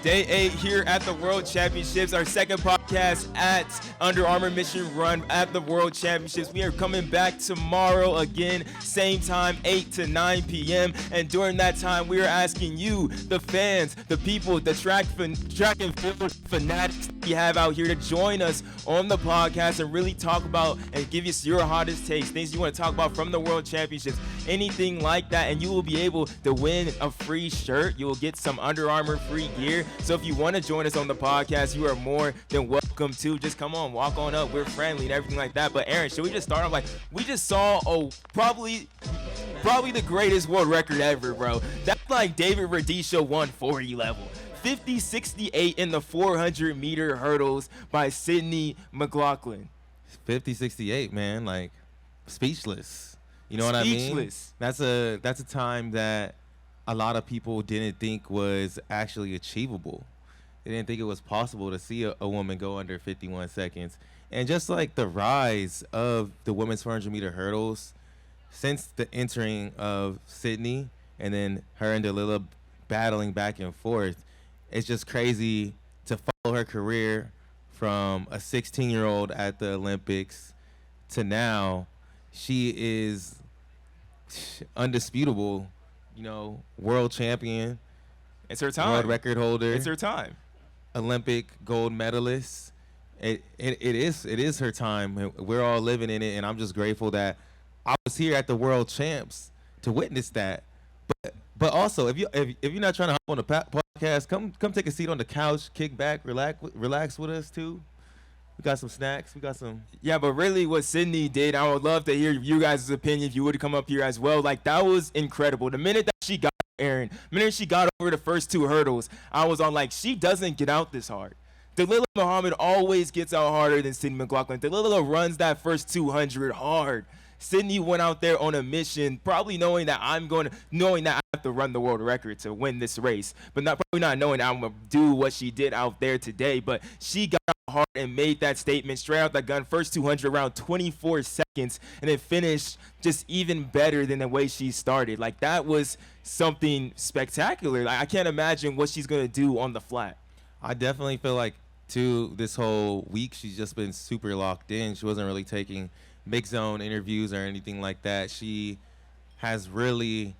Day 8 here at the World Championships, our second podcast at Under Armour Mission Run at the World Championships. We are coming back tomorrow again, same time, 8 to 9 p.m. And during that time, we are asking you, the fans, the people, the track and field fanatics we have out here to join us on the podcast and really talk about and give us your hottest takes, things you want to talk about from the World Championships, anything like that. And you will be able to win a free shirt. You will get some Under Armour free gear. So if you want to join us on the podcast, you are more than welcome to. Just come on, walk on up. We're friendly and everything like that. But Aaron, should we just start off like we just saw probably the greatest world record ever, bro. That's like David Rudisha 140 level. 50-68 in the 400-meter hurdles by Sydney McLaughlin. 50-68, man, like speechless. You know what I mean? Speechless. That's a time that a lot of people didn't think was actually achievable. They didn't think it was possible to see a woman go under 51 seconds. And just like the rise of the women's 400-meter hurdles since the entering of Sydney and then her and Delilah battling back and forth, it's just crazy to follow her career from a 16-year-old at the Olympics to now. She is undisputable, world champion. It's her time. World record holder. It's her time. Olympic gold medalist. It is her time. We're all living in it, and I'm just grateful that I was here at the World Champs to witness that. But also, if you're not trying to hop on the podcast, come take a seat on the couch, kick back, relax with us too. We got some snacks. We got some. Yeah, but really what Sydney did, I would love to hear you guys' opinion if you would come up here as well. Like, that was incredible. The minute that she got over the first two hurdles, I was on like, she doesn't get out this hard. Delilah Muhammad always gets out harder than Sydney McLaughlin. Delilah runs that first 200 hard. Sydney went out there on a mission, probably knowing that I have to run the world record to win this race, but probably not knowing that I'm going to do what she did out there today. But she got out hard and made that statement straight out the gun. First 200 around 24 seconds, and then finished just even better than the way she started. Like, that was something spectacular. Like, I can't imagine what she's going to do on the flat. I definitely feel like, too, this whole week she's just been super locked in. She wasn't really taking mixed zone interviews or anything like that. She has really,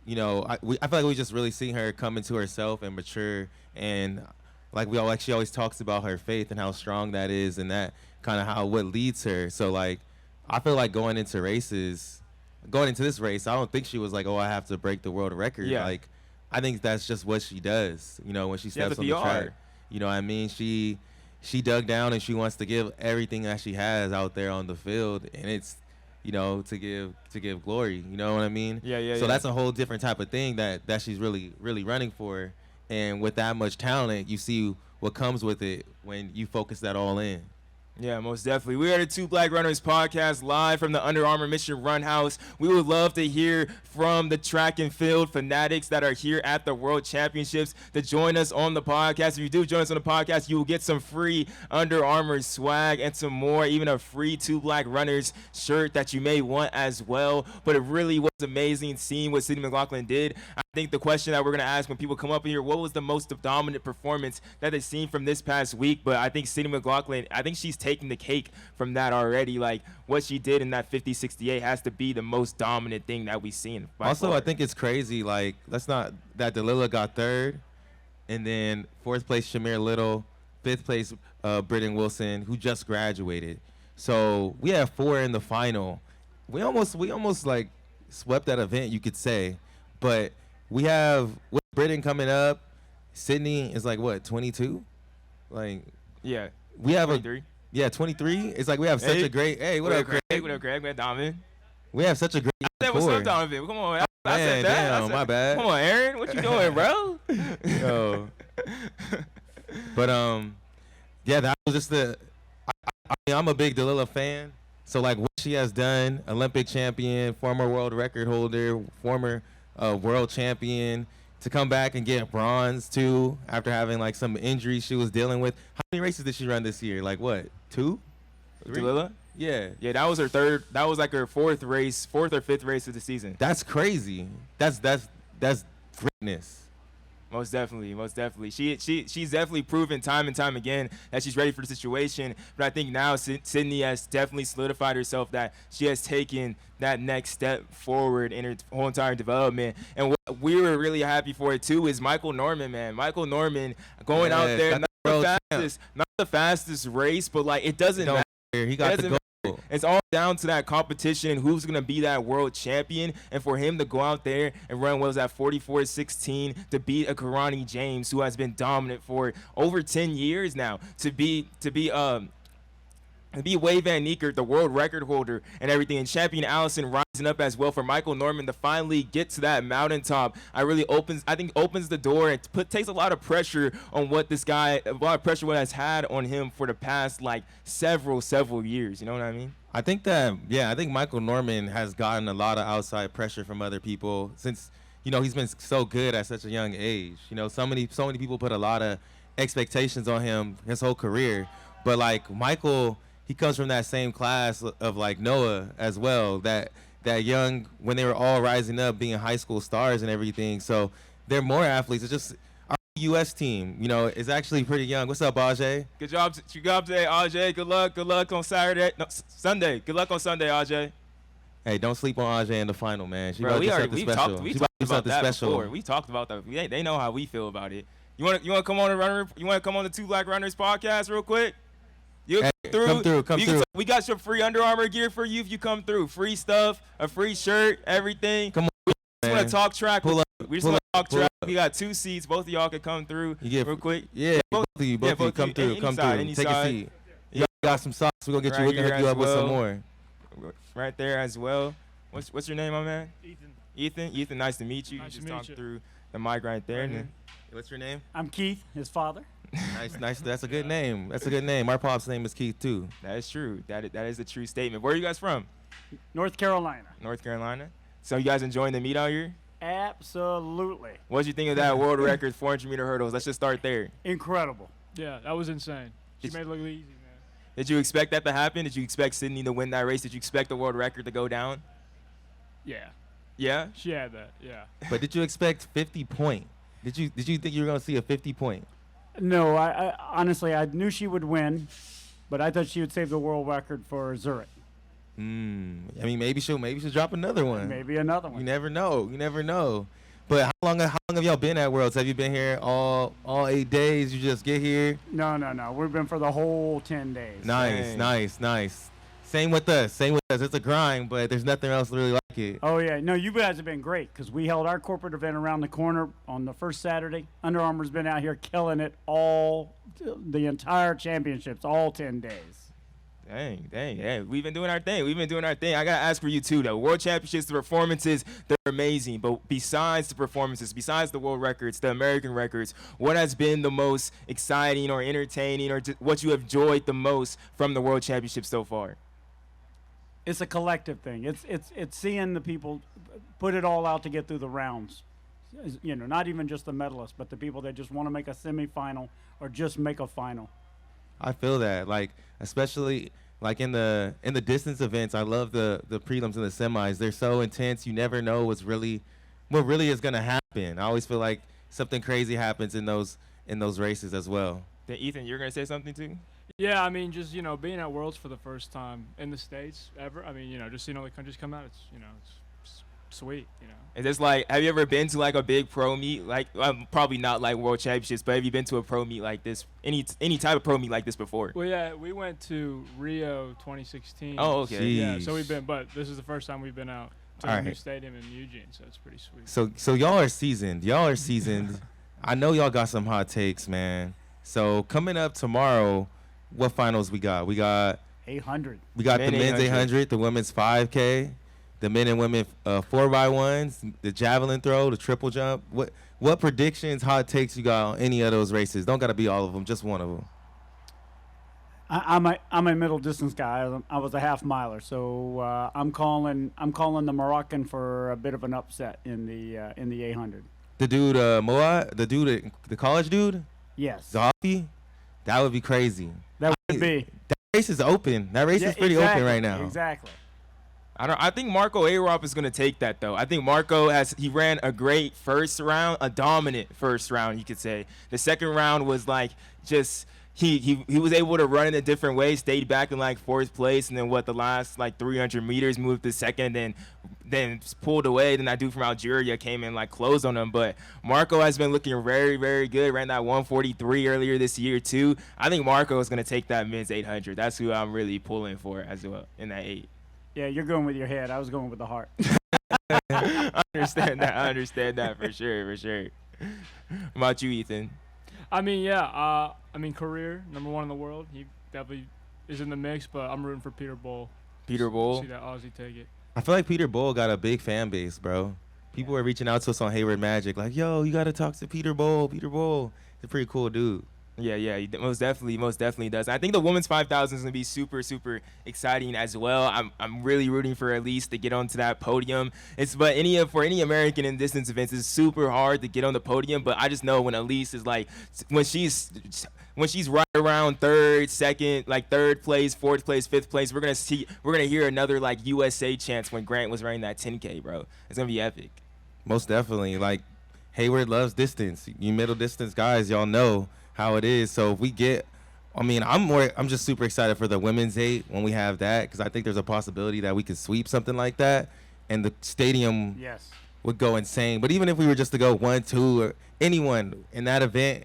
I feel like we just really seen her come into herself and mature, and she always talks about her faith and how strong that is, and that kind of what leads her. So like, I feel like going into this race, I don't think she was like, oh, I have to break the world record. Yeah. Like, I think that's just what she does, when she steps on the track. You know what I mean? She dug down and she wants to give everything that she has out there on the field, and it's, to give glory. You know what I mean? Yeah. So that's a whole different type of thing that she's really, really running for. And with that much talent, you see what comes with it when you focus that all in. Yeah, most definitely. We are the Two Black Runners podcast live from the Under Armour Mission Run House. We would love to hear from the track and field fanatics that are here at the World Championships to join us on the podcast. If you do join us on the podcast, you will get some free Under Armour swag and some more, even a free Two Black Runners shirt that you may want as well. But it really was amazing seeing what Sydney McLaughlin did. I think the question that we're going to ask when people come up here, what was the most dominant performance that they've seen from this past week? But I think Sydney McLaughlin, she's taking the cake from that already. Like, what she did in that 50-68 has to be the most dominant thing that we've seen. Also, far. I think it's crazy. Like, that Delilah got third, and then fourth place Shamir Little, fifth place Britton Wilson, who just graduated. So we have four in the final. We almost like swept that event, you could say. But we have with Britton coming up. Sydney is like what, 22? Like, yeah, we have 23. 23. It's like we have such a great. Hey, what up, Craig? What up, Craig? What up, Donovan? We have such a great. What's up, Donovan? Come on, I said that. Damn, my bad. Come on, Aaron. What you doing, bro? Yo. But that was just I'm a big Delilah fan. So like what she has done, Olympic champion, former world record holder, former world champion, to come back and get bronze too after having like some injuries she was dealing with. How many races did she run this year? Like what? 2? 3? Delilah? Yeah. Yeah, that was her third. That was like her fourth or fifth race of the season. That's crazy. That's greatness. Most definitely, most definitely. She's definitely proven time and time again that she's ready for the situation. But I think now Sydney has definitely solidified herself that she has taken that next step forward in her whole entire development. And what we were really happy for it too is Michael Norman, man. Michael Norman going out there, not the fastest race, but like it doesn't matter. He got the goal. It's all down to that competition and who's going to be that world champion. And for him to go out there and run what was that 44.16 to beat a Karani James who has been dominant for over 10 years now, to be Wade Van Niekerk, the world record holder and everything, and Champion Allison rising up as well, for Michael Norman to finally get to that mountaintop. I think opens the door and takes a lot of pressure on what what has had on him for the past like several years. You know what I mean? I think Michael Norman has gotten a lot of outside pressure from other people since, he's been so good at such a young age. So many people put a lot of expectations on him his whole career, but like Michael, he comes from that same class of like Noah as well, that young, when they were all rising up being high school stars and everything. So they're more athletes. It's just our U.S. team, is actually pretty young. What's up, Ajay? Good job today, Ajay. Good luck on Sunday. Good luck on Sunday, Ajay. Hey, don't sleep on Ajay in the final, man. We talked about that before. We talked about that. They know how we feel about it. You want to come on the Two Black Runners podcast real quick? Come through. We got some free Under Armour gear for you if you come through. Free stuff, a free shirt, everything. Come on, we just want to talk track. We just want to talk track. Up. We got 2 seats. Both of y'all can come through real quick. Yeah, both of you come through. Come through. Take a seat. You got some socks. We're going to get you. We're going to hook you up with some more. Right there as well. What's your name, my man? Ethan, nice to meet you. Nice just to meet talk you. through the mic right there. Right. What's your name? I'm Keith, his father. Nice. That's a good name. Our pop's name is Keith too. That is true. That is a true statement. Where are you guys from? North Carolina. North Carolina. So you guys enjoying the meet out here? Absolutely. What did you think of that world record 400-meter hurdles? Let's just start there. Incredible. Yeah, that was insane. She made it look easy, man. Did you expect that to happen? Did you expect Sydney to win that race? Did you expect the world record to go down? Yeah. Yeah? She had that, yeah. But did you expect 50 point? Did you think you were going to see a 50 point? No, I honestly, I knew she would win, but I thought she would save the world record for Zurich. I mean, maybe she'll drop another one. Maybe another one. You never know. But how long have y'all been at Worlds? Have you been here all 8 days? You just get here? No. We've been for the whole 10 days. Nice. Same with us. It's a grind, but there's nothing else really like it. Oh, yeah. No, you guys have been great because we held our corporate event around the corner on the first Saturday. Under Armour's been out here killing it the entire championships, all 10 days. Dang. Hey, we've been doing our thing. I got to ask for you, too, though. World Championships, the performances, they're amazing. But besides the performances, besides the world records, the American records, what has been the most exciting or entertaining or what you have enjoyed the most from the World Championships so far? It's a collective thing. It's seeing the people put it all out to get through the rounds. Not even just the medalists, but the people that just want to make a semifinal or just make a final. I feel that, like, especially like in the distance events. I love the prelims and the semis. They're so intense. You never know what really is gonna happen. I always feel like something crazy happens in those races as well. Then Ethan, you're gonna say something too? Yeah, I mean, just, being at Worlds for the first time in the States ever. I mean, just seeing all the countries come out, it's sweet, Is this like, have you ever been to like a big pro meet? Like, probably not like World Championships, but have you been to a pro meet like this? Any type of pro meet like this before? Well, yeah, we went to Rio 2016. Oh, okay. Jeez. Yeah, so but this is the first time we've been out to the new stadium in Eugene, so it's pretty sweet. So y'all are seasoned. I know y'all got some hot takes, man. So coming up tomorrow, what finals we got? We got 800. We got the men's 800, the women's 5K, the men and women 4x1s, the javelin throw, the triple jump. What predictions, hot takes you got on any of those races? Don't got to be all of them, just one of them. I'm a middle distance guy. I was a half miler, so I'm calling the Moroccan for a bit of an upset in the 800. The dude the college dude? Yes. Zahafi? That would be crazy. That would be. That race is open. That race is pretty open right now. Exactly. I think Marco Arop is gonna take that though. I think he ran a great first round, a dominant first round, you could say. The second round was like just he was able to run in a different way, stayed back in like fourth place, and then the last like 300 meters moved to second, then pulled away. Then that dude from Algeria came in like closed on him. But Marco has been looking very, very good. Ran that 143 earlier this year too. I think Marco is gonna take that men's 800. That's who I'm really pulling for as well in that 8. Yeah, you're going with your head. I was going with the heart. I understand that for sure. What about you, Ethan? I mean, career #1 in the world. He definitely is in the mix, but I'm rooting for Peter Bull. Peter Bull? See that Aussie take it. I feel like Peter Bull got a big fan base, bro. People are reaching out to us on Hayward Magic, like, yo, you got to talk to Peter Bull. Peter Bull. He's a pretty cool dude. Yeah, he most definitely does. I think the women's 5,000 is gonna be super, super exciting as well. I'm really rooting for Elise to get onto that podium. For any American in distance events, it's super hard to get on the podium. But I just know when Elise is like, when she's right around third, second, like third place, fourth place, fifth place, we're gonna hear another like USA chants when Grant was running that 10K, bro. It's gonna be epic. Most definitely. Like, Hayward loves distance. You middle distance guys, y'all know how it is. So if we get, I'm just super excited for the women's 8 when we have that, because I think there's a possibility that we can sweep something like that, and the stadium would go insane. But even if we were just to go 1, 2, or anyone in that event,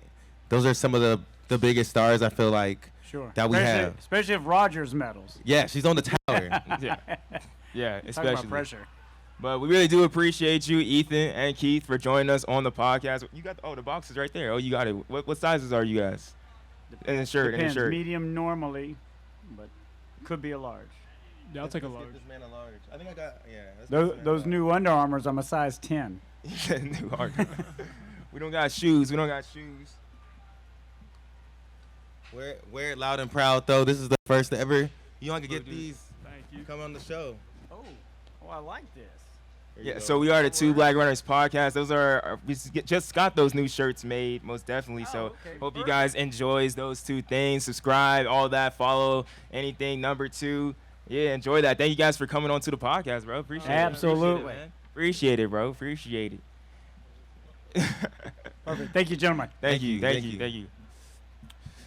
those are some of the biggest stars I feel like that we have. Especially if Rogers medals. Yeah, she's on the tower. yeah, Talk especially. about pressure. But we really do appreciate you, Ethan and Keith, for joining us on the podcast. You got the box is right there. Oh, you got it. What sizes are you guys? And the shirt. Depends. Medium normally, but could be a large. Yeah, I'll take a large. This man a large. I think I got Those new Under Armours, I'm a size 10. New Armour. We don't got shoes. Wear it loud and proud though. This is the first ever. You want to get these? Thank you. Come on the show. Oh, I like this. Yeah, so we are the Two Black Runners podcast. Those are we just got those new shirts made, most definitely. So hope you guys enjoys those two things. Subscribe, all that, follow anything. #2, yeah, enjoy that. Thank you guys for coming on to the podcast, bro. Appreciate it. Absolutely. Appreciate it, bro. Appreciate it. Perfect. Thank you, gentlemen. Thank you.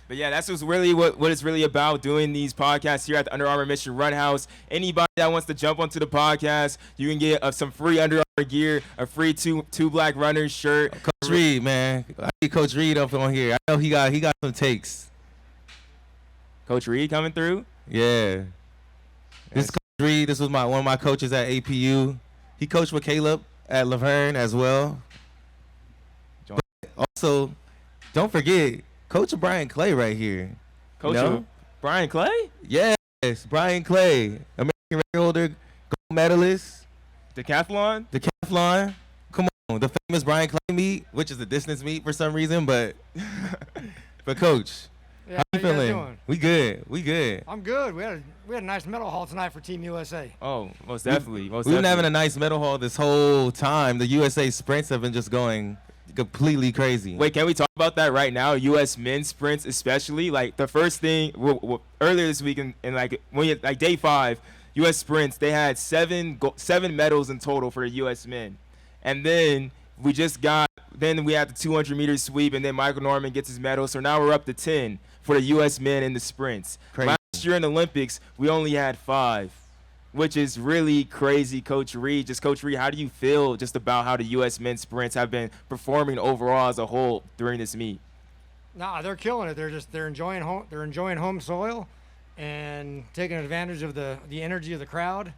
But yeah, that's what's really what it's really about, doing these podcasts here at the Under Armour Mission Run House. Anybody that wants to jump onto the podcast, you can get some free Under Armour gear, a free two Black Runners shirt. Coach Reed, man, I need Coach Reed up on here. I know he got some takes. Coach Reed coming through. Yeah, this is Coach Reed. This was one of my coaches at APU. He coached with Caleb at Laverne as well. But also, don't forget, Coach Brian Clay right here. Coach Brian Clay? Yes, Brian Clay, American record holder, gold medalist. Decathlon? Come on, the famous Brian Clay meet, which is a distance meet for some reason, but Coach, how you feeling? We good. I'm good. We had a nice medal haul tonight for Team USA. Oh, most definitely. We've been having a nice medal haul this whole time. The USA sprints have been just going completely crazy. Wait, can we talk about that right now? U.S. men's sprints, especially like the first thing earlier this week, in like day 5, U.S. sprints, they had 7 medals in total for the U.S. men, and then we had the 200 meter sweep, and then Michael Norman gets his medal, so now we're up to 10 for the U.S. men in the sprints. Crazy. Last year in the Olympics, we only had 5. Which is really crazy, Coach Reed. Coach Reed, how do you feel just about how the U.S. men's sprints have been performing overall as a whole during this meet? Nah, they're killing it. They're enjoying home soil and taking advantage of the energy of the crowd.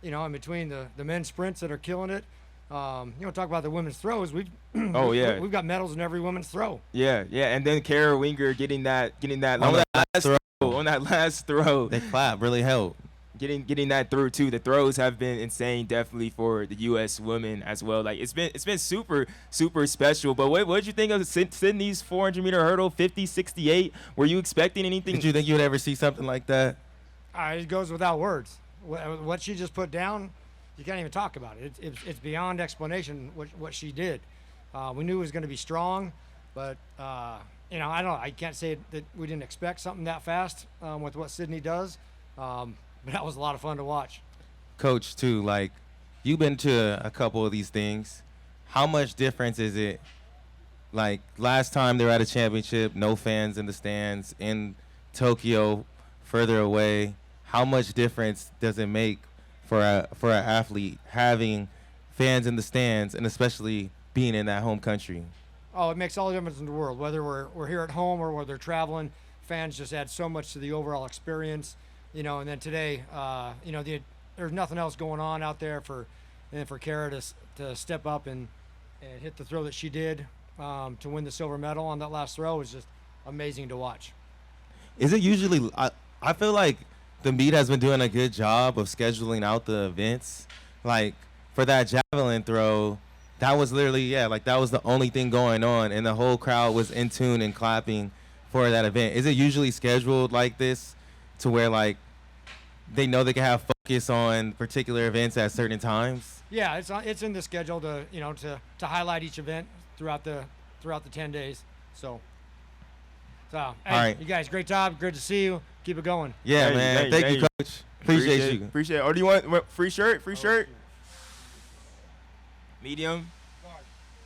In between the men's sprints that are killing it. Talk about the women's throws. We've got medals in every women's throw. Yeah, and then Kara Winger getting that on that last throw. That clap really helped. Getting that through too. The throws have been insane, definitely for the U.S. women as well. Like it's been super special. But what did you think of Sydney's 400-meter hurdle, 50.68? Were you expecting anything? Did you think you would ever see something like that? It goes without words. What she just put down, you can't even talk about it. It's beyond explanation what she did. We knew it was going to be strong, but I don't know. I can't say that we didn't expect something that fast with what Sydney does. But that was a lot of fun to watch. Coach, too, like, you've been to a couple of these things. How much difference is it? Like, last time they were at a championship, no fans in the stands. In Tokyo, further away, how much difference does it make for an athlete having fans in the stands, and especially being in that home country? Oh, it makes all the difference in the world. Whether we're here at home or whether they're traveling, fans just add so much to the overall experience. You know, and then today, you know, there's nothing else going on out there for Kara to step up and hit the throw that she did to win the silver medal on that last throw was just amazing to watch. Is it usually? I feel like the meet has been doing a good job of scheduling out the events. Like for that javelin throw, that was literally that was the only thing going on, and the whole crowd was in tune and clapping for that event. Is it usually scheduled like this, to where like they know they can have focus on particular events at certain times? Yeah, it's in the schedule to highlight each event throughout the 10 days. So hey, all right, you guys, great job. Great to see you. Keep it going. Yeah, man. Thank you, Coach. Appreciate you. Appreciate it. Or do you want free shirt? Free shirt? Medium?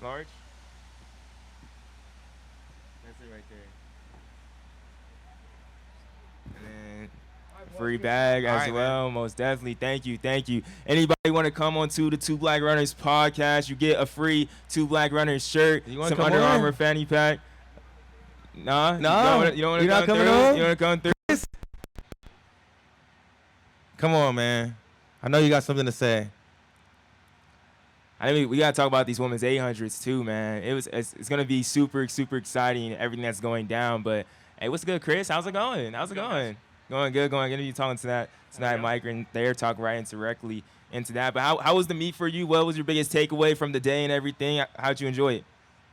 Large? That's it right there. And then free bag as well. Man. Most definitely. Thank you. Anybody want to come on to the Two Black Runners podcast? You get a free Two Black Runners shirt, some Under Armour fanny pack. Nah. You don't want to come through? You want to come through? Come on, man. I know you got something to say. I mean, we gotta talk about these women's 800s too, man. It's gonna be super exciting, everything that's going down. But hey, what's good, Chris? How's it going? Going good. Gonna be talking to that tonight, Mike, and they're talking directly into that. But how was the meet for you? What was your biggest takeaway from the day and everything? How'd you enjoy it?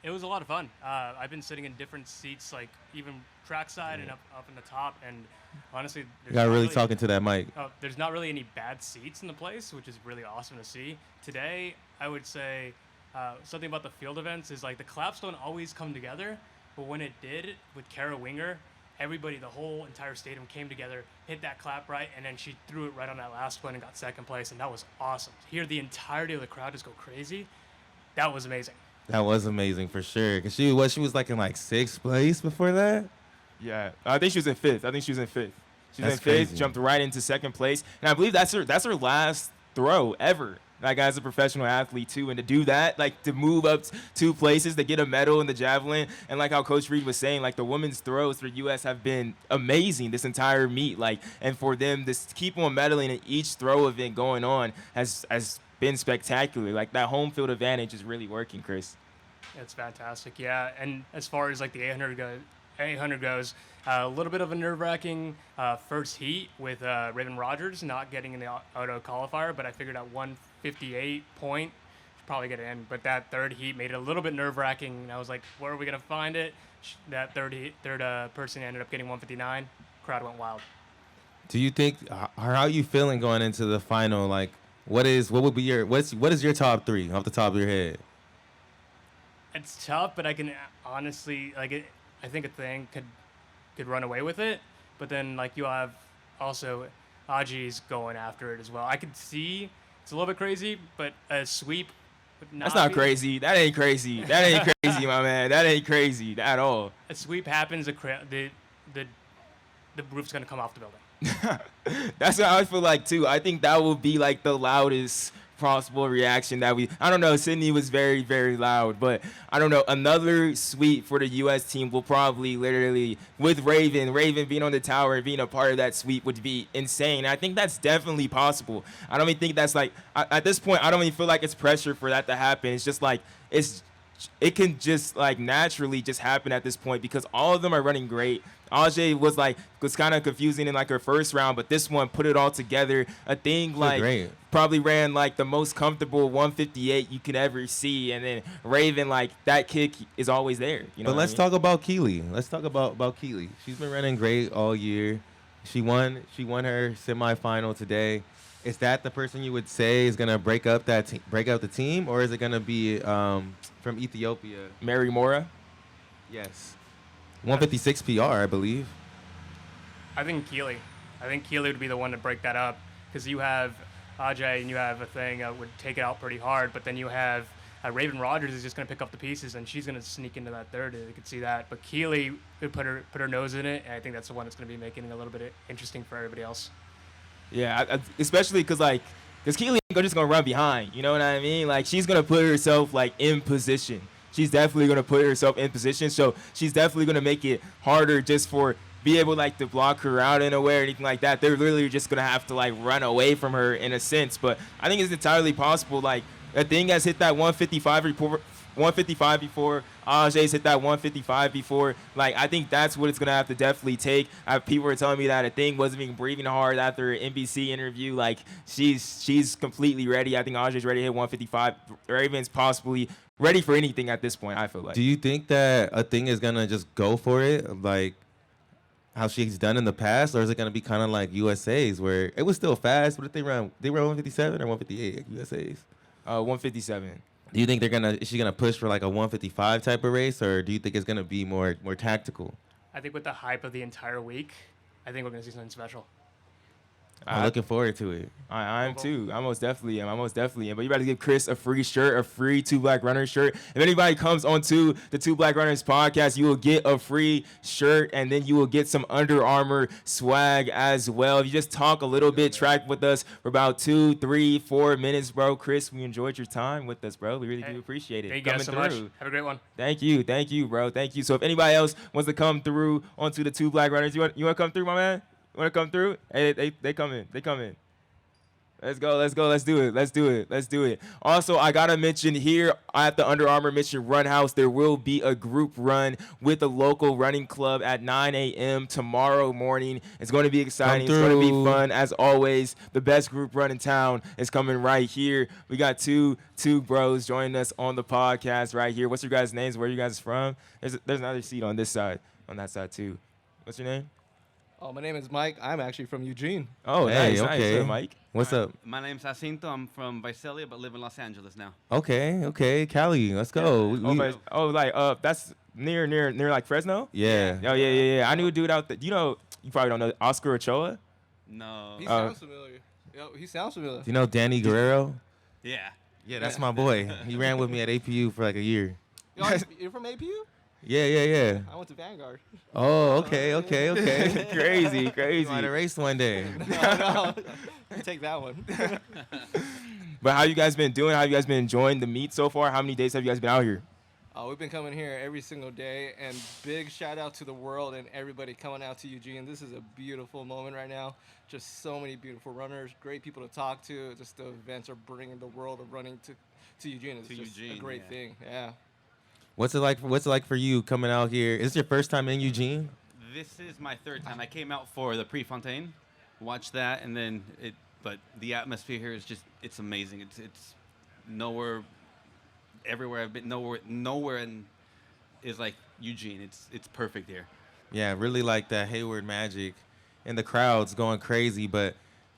It was a lot of fun. I've been sitting in different seats, like even trackside and up in the top, and honestly, you got really talking to that mic. There's not really any bad seats in the place, which is really awesome to see. Today, I would say something about the field events is like the claps don't always come together, but when it did with Kara Winger, everybody, the whole entire stadium came together, hit that clap right, and then she threw it right on that last one and got second place, and that was awesome. To hear the entirety of the crowd just go crazy, that was amazing. That was amazing for sure. Cause she was like in like sixth place before that. Yeah, I think she was in fifth. She was in fifth, crazy. Jumped right into second place, and I believe that's her last throw ever. Like as a professional athlete too, and to do that, like to move up 2 places, to get a medal in the javelin, and like how Coach Reed was saying, like the women's throws for U.S. have been amazing this entire meet, like, and for them to keep on medaling in each throw event going on has been spectacular. Like that home field advantage is really working, Chris. It's fantastic, yeah. And as far as like the 800 goes, a little bit of a nerve-wracking first heat with Raven Rogers not getting in the auto qualifier, but I figured at 158 point, should probably get it in. But that third heat made it a little bit nerve-wracking. And I was like, where are we gonna find it? That third person ended up getting 159. Crowd went wild. Do you think? How are you feeling going into the final? Like, what is your top 3 off the top of your head? It's tough, but I can honestly I think a thing could run away with it, but then like you have also Aji's going after it as well. I could see it's a little bit crazy, but a sweep would not. That's not crazy. That ain't crazy. That ain't crazy, my man. That ain't crazy at all. A sweep happens, the roof's gonna come off the building. That's what I feel like too. I think that will be like the loudest possible reaction that I don't know, Sydney was very, very loud, but I don't know, another sweep for the U.S. team will probably literally, with Raven being on the tower and being a part of that sweep would be insane. I think that's definitely possible. I don't even think that's like, at this point, I don't even feel like it's pressure for that to happen. It's just like, it can just like naturally just happen at this point because all of them are running great. Ajay was kind of confusing in like her first round, but this one put it all together. A thing like great. Probably ran like the most comfortable 158 you could ever see, and then Raven, like that kick is always there. But let's talk about Keely. Let's talk about Keely. She's been running great all year. She won her semifinal today. Is that the person you would say is gonna break up the team, or is it gonna be from Ethiopia? Mary Mora? Yes. 156 PR, I believe. I think Keely would be the one to break that up because you have Ajay and you have a thing would take it out pretty hard, but then you have Raven Rogers is just going to pick up the pieces, and she's going to sneak into that third. You could see that. But Keely could put her nose in it, and I think that's the one that's going to be making it a little bit interesting for everybody else. Yeah, especially because Keely ain't just going to run behind. You know what I mean? Like, she's going to put herself, like, in position. She's definitely going to put herself in position. So she's definitely going to make it harder just for be able, like, to block her out in a way or anything like that. They're literally just going to have to, like, run away from her in a sense. But I think it's entirely possible, like, a thing has hit that 155 before. Ajay's hit that 155 before. Like, I think that's what it's going to have to definitely take. People were telling me that a thing wasn't even breathing hard after an NBC interview. Like, she's completely ready. I think Ajay's ready to hit 155. Raven's possibly ready for anything at this point, I feel like. Do you think that a thing is going to just go for it, like how she's done in the past, or is it going to be kind of like USA's where it was still fast, but if they run 157 or 158 like USA's? 157. Do you think is she gonna push for like a 155 type of race, or do you think it's gonna be more tactical? I think with the hype of the entire week, I think we're going to see something special. I'm looking forward to it. I am too. I most definitely am. But you better give Chris a free shirt, a free Two Black Runners shirt. If anybody comes onto the Two Black Runners podcast, you will get a free shirt, and then you will get some Under Armour swag as well. If you just talk a little bit, track with us for about 2, 3, 4 minutes, bro. Chris, we enjoyed your time with us, bro. We really do appreciate it. Thank you guys so much. Have a great one. Thank you, bro. Thank you. So if anybody else wants to come through onto the Two Black Runners, you want to come through, my man? Want to come through? Hey, they come in. Let's go. Let's do it. Also, I got to mention here at the Under Armour Mission Run House, there will be a group run with the local running club at 9 a.m. tomorrow morning. It's going to be exciting. It's going to be fun. As always, the best group run in town is coming right here. We got two bros joining us on the podcast right here. What's your guys' names? Where are you guys from? There's another seat on this side, on that side too. What's your name? Oh, my name is Mike. I'm actually from Eugene. Oh, hey, nice. okay. Nice, Mike. What's up? My name's Jacinto. I'm from Visalia, but live in Los Angeles now. Okay. Cali, let's go. That's near like Fresno? Yeah. Oh, yeah. I knew a dude out there. You probably don't know Oscar Ochoa? No. He sounds familiar. He sounds familiar. Do you know Danny Guerrero? Yeah. Yeah, that's my boy. He ran with me at APU for like a year. You're from APU? Yeah. I went to Vanguard. Oh, okay. Crazy. You might have raced one day. No. Take that one. But how you guys been doing? How you guys been enjoying the meet so far? How many days have you guys been out here? We've been coming here every single day, and big shout out to the world and everybody coming out to Eugene. This is a beautiful moment right now. Just so many beautiful runners, great people to talk to. Just the events are bringing the world of running to Eugene. It's just a great thing. Yeah. What's it like for you coming out here? Is this your first time in Eugene? This is my third time. I came out for the Prefontaine, watched that, and then but the atmosphere here is it's amazing. It's nowhere, everywhere I've been, nowhere is like Eugene. It's perfect here. Yeah, really like that Hayward magic, and the crowd's going crazy. But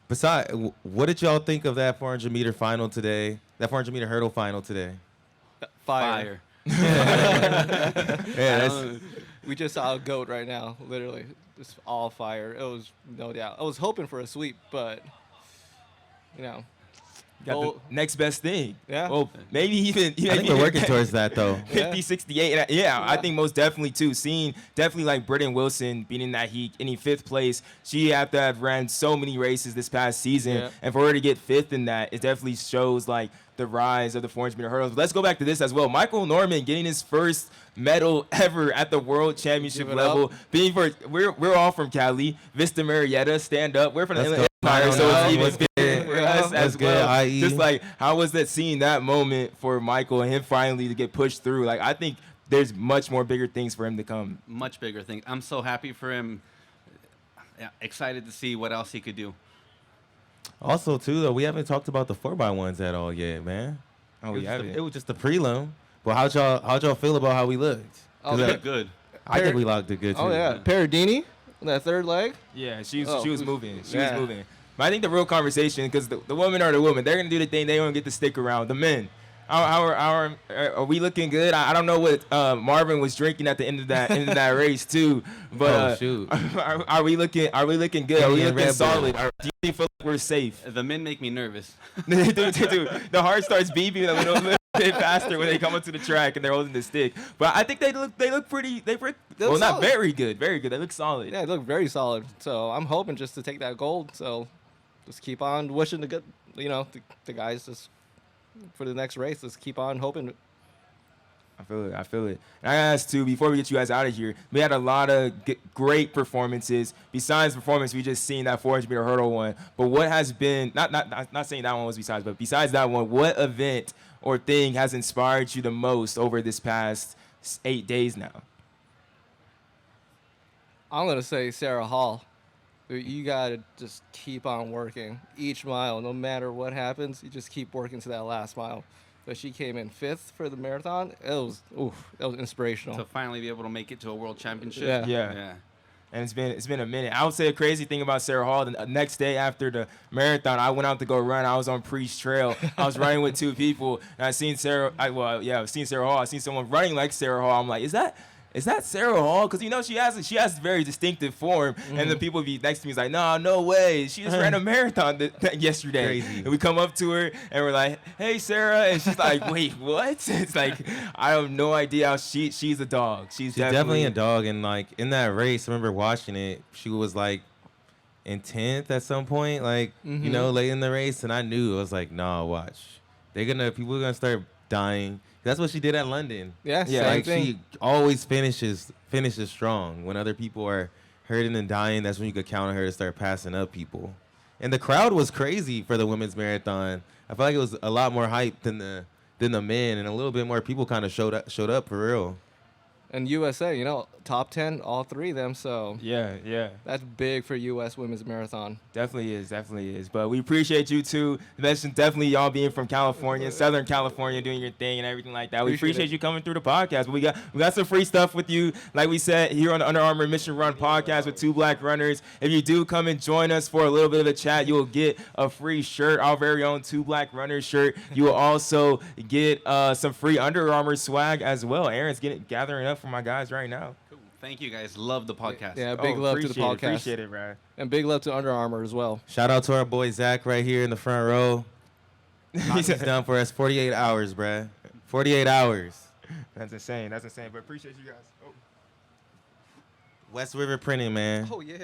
besides, what did y'all think of that 400-meter final today? That 400-meter hurdle final today? Fire. Yeah, we just saw a goat right now, literally. Just all fire. It was no doubt. I was hoping for a sweep, but Got the next best thing. Yeah. Well, maybe even I think we're working towards that though. 50, 68. Yeah, I think most definitely too. Seeing definitely like Britton Wilson being in that heat, in 5th place. She had to have ran so many races this past season, and for her to get 5th in that, it definitely shows like the rise of the 400-meter hurdles. But let's go back to this as well. Michael Norman getting his first medal ever at the World Championship level. We're all from Cali. Vista Marietta, stand up. We're from the Inland Empire, so it's even bigger for us as well. Just like, how was that seeing that moment for Michael and him finally to get pushed through? Like, I think there's much more bigger things for him to come. Much bigger things. I'm so happy for him. Yeah, excited to see what else he could do. Also, too, though, we haven't talked about the 4x1s at all yet, man. Oh, we haven't. It was just the prelim. But how'd y'all feel about how we looked? Good. I think we locked it good, too. Oh, yeah. Paradini, that third leg. Yeah, she was moving. She was moving. But I think the real conversation, because the women are the women. They're going to do the thing. They don't get to stick around. The men, Are we looking good? I don't know what Marvin was drinking at the end of that race too, but shoot. Are we looking good? Are we looking solid? Do you feel like we're safe? The men make me nervous. Dude, the heart starts beating a little bit faster when they come onto the track and they're holding the stick. But I think they look pretty. Well, not solid. very good. Very good. They look solid. Yeah, they look very solid. So I'm hoping just to take that gold. So just keep on wishing the guys just for the next race. Let's keep on hoping. I feel it. And I asked too, before we get you guys out of here, we had a lot of great performances. Besides performance, we just seen that 400-meter hurdle one. But what has been, not saying that one was besides, but besides that one, what event or thing has inspired you the most over this past 8 days now? I'm going to say Sarah Hall. You got to just keep on working each mile. No matter what happens, you just keep working to that last mile. But she came in 5th for the marathon. That was inspirational. To finally be able to make it to a world championship. Yeah. And it's been a minute. I would say a crazy thing about Sarah Hall. The next day after the marathon, I went out to go run. I was on Priest Trail. I was running with 2 people, and I seen Sarah. I've seen Sarah Hall. I seen someone running like Sarah Hall. I'm like, is that Sarah Hall? Because she has very distinctive form, and the people be next to me is like, no way. She just ran a marathon yesterday. Crazy. And we come up to her and we're like, hey Sarah, and she's like, wait, what? It's like I have no idea how she's a dog. She's definitely a dog, and like in that race, I remember watching it. She was like in 10th at some point, like late in the race, and I knew I was like, nah, watch, people are gonna start dying. That's what she did at London. Yeah, like thing. she always finishes strong. When other people are hurting and dying, that's when you could count on her to start passing up people. And the crowd was crazy for the women's marathon. I feel like it was a lot more hype than the men, and a little bit more people kind of showed up for real. And USA, top 10, all 3 of them. So yeah. That's big for U.S. women's marathon. Definitely is. But we appreciate you too. Definitely y'all being from California, Southern California, doing your thing and everything like that. We appreciate you coming through the podcast. But we got some free stuff with you. Like we said, here on the Under Armour Mission Run podcast with 2 black runners. If you do come and join us for a little bit of a chat, you will get a free shirt, our very own 2 black runners shirt. You will also get some free Under Armour swag as well. Aaron's gathering up for my guys right now. Cool. Thank you guys. Love the podcast. Yeah, big love to the podcast. Appreciate it, bro. And big love to Under Armour as well. Shout out to our boy Zach right here in the front row. He's done for us 48 hours, bruh. 48 hours. That's insane. But appreciate you guys. Oh. West River Printing, man. Oh, yeah.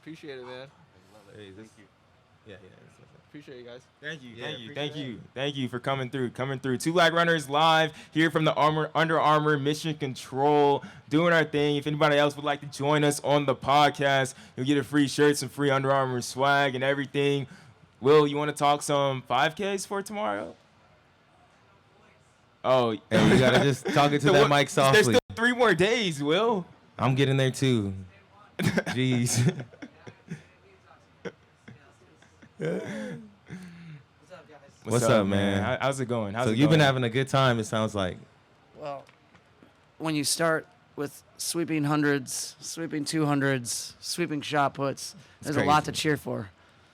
Appreciate it, man. Hey, thank you. Yeah. Appreciate you guys. Thank you for coming through. 2 black runners live here from the Under Armour Mission Control, doing our thing. If anybody else would like to join us on the podcast, you'll get a free shirt, some free Under Armour swag and everything. Will, you want to talk some 5Ks for tomorrow? Oh, hey, you gotta just talk it to that mic softly. There's still 3 more days, Will. I'm getting there too. Jeez. What's up, man? How's it going? So you've been having a good time, it sounds like. Well, when you start with sweeping hundreds, sweeping 200s, sweeping shot puts, there's a lot to cheer for.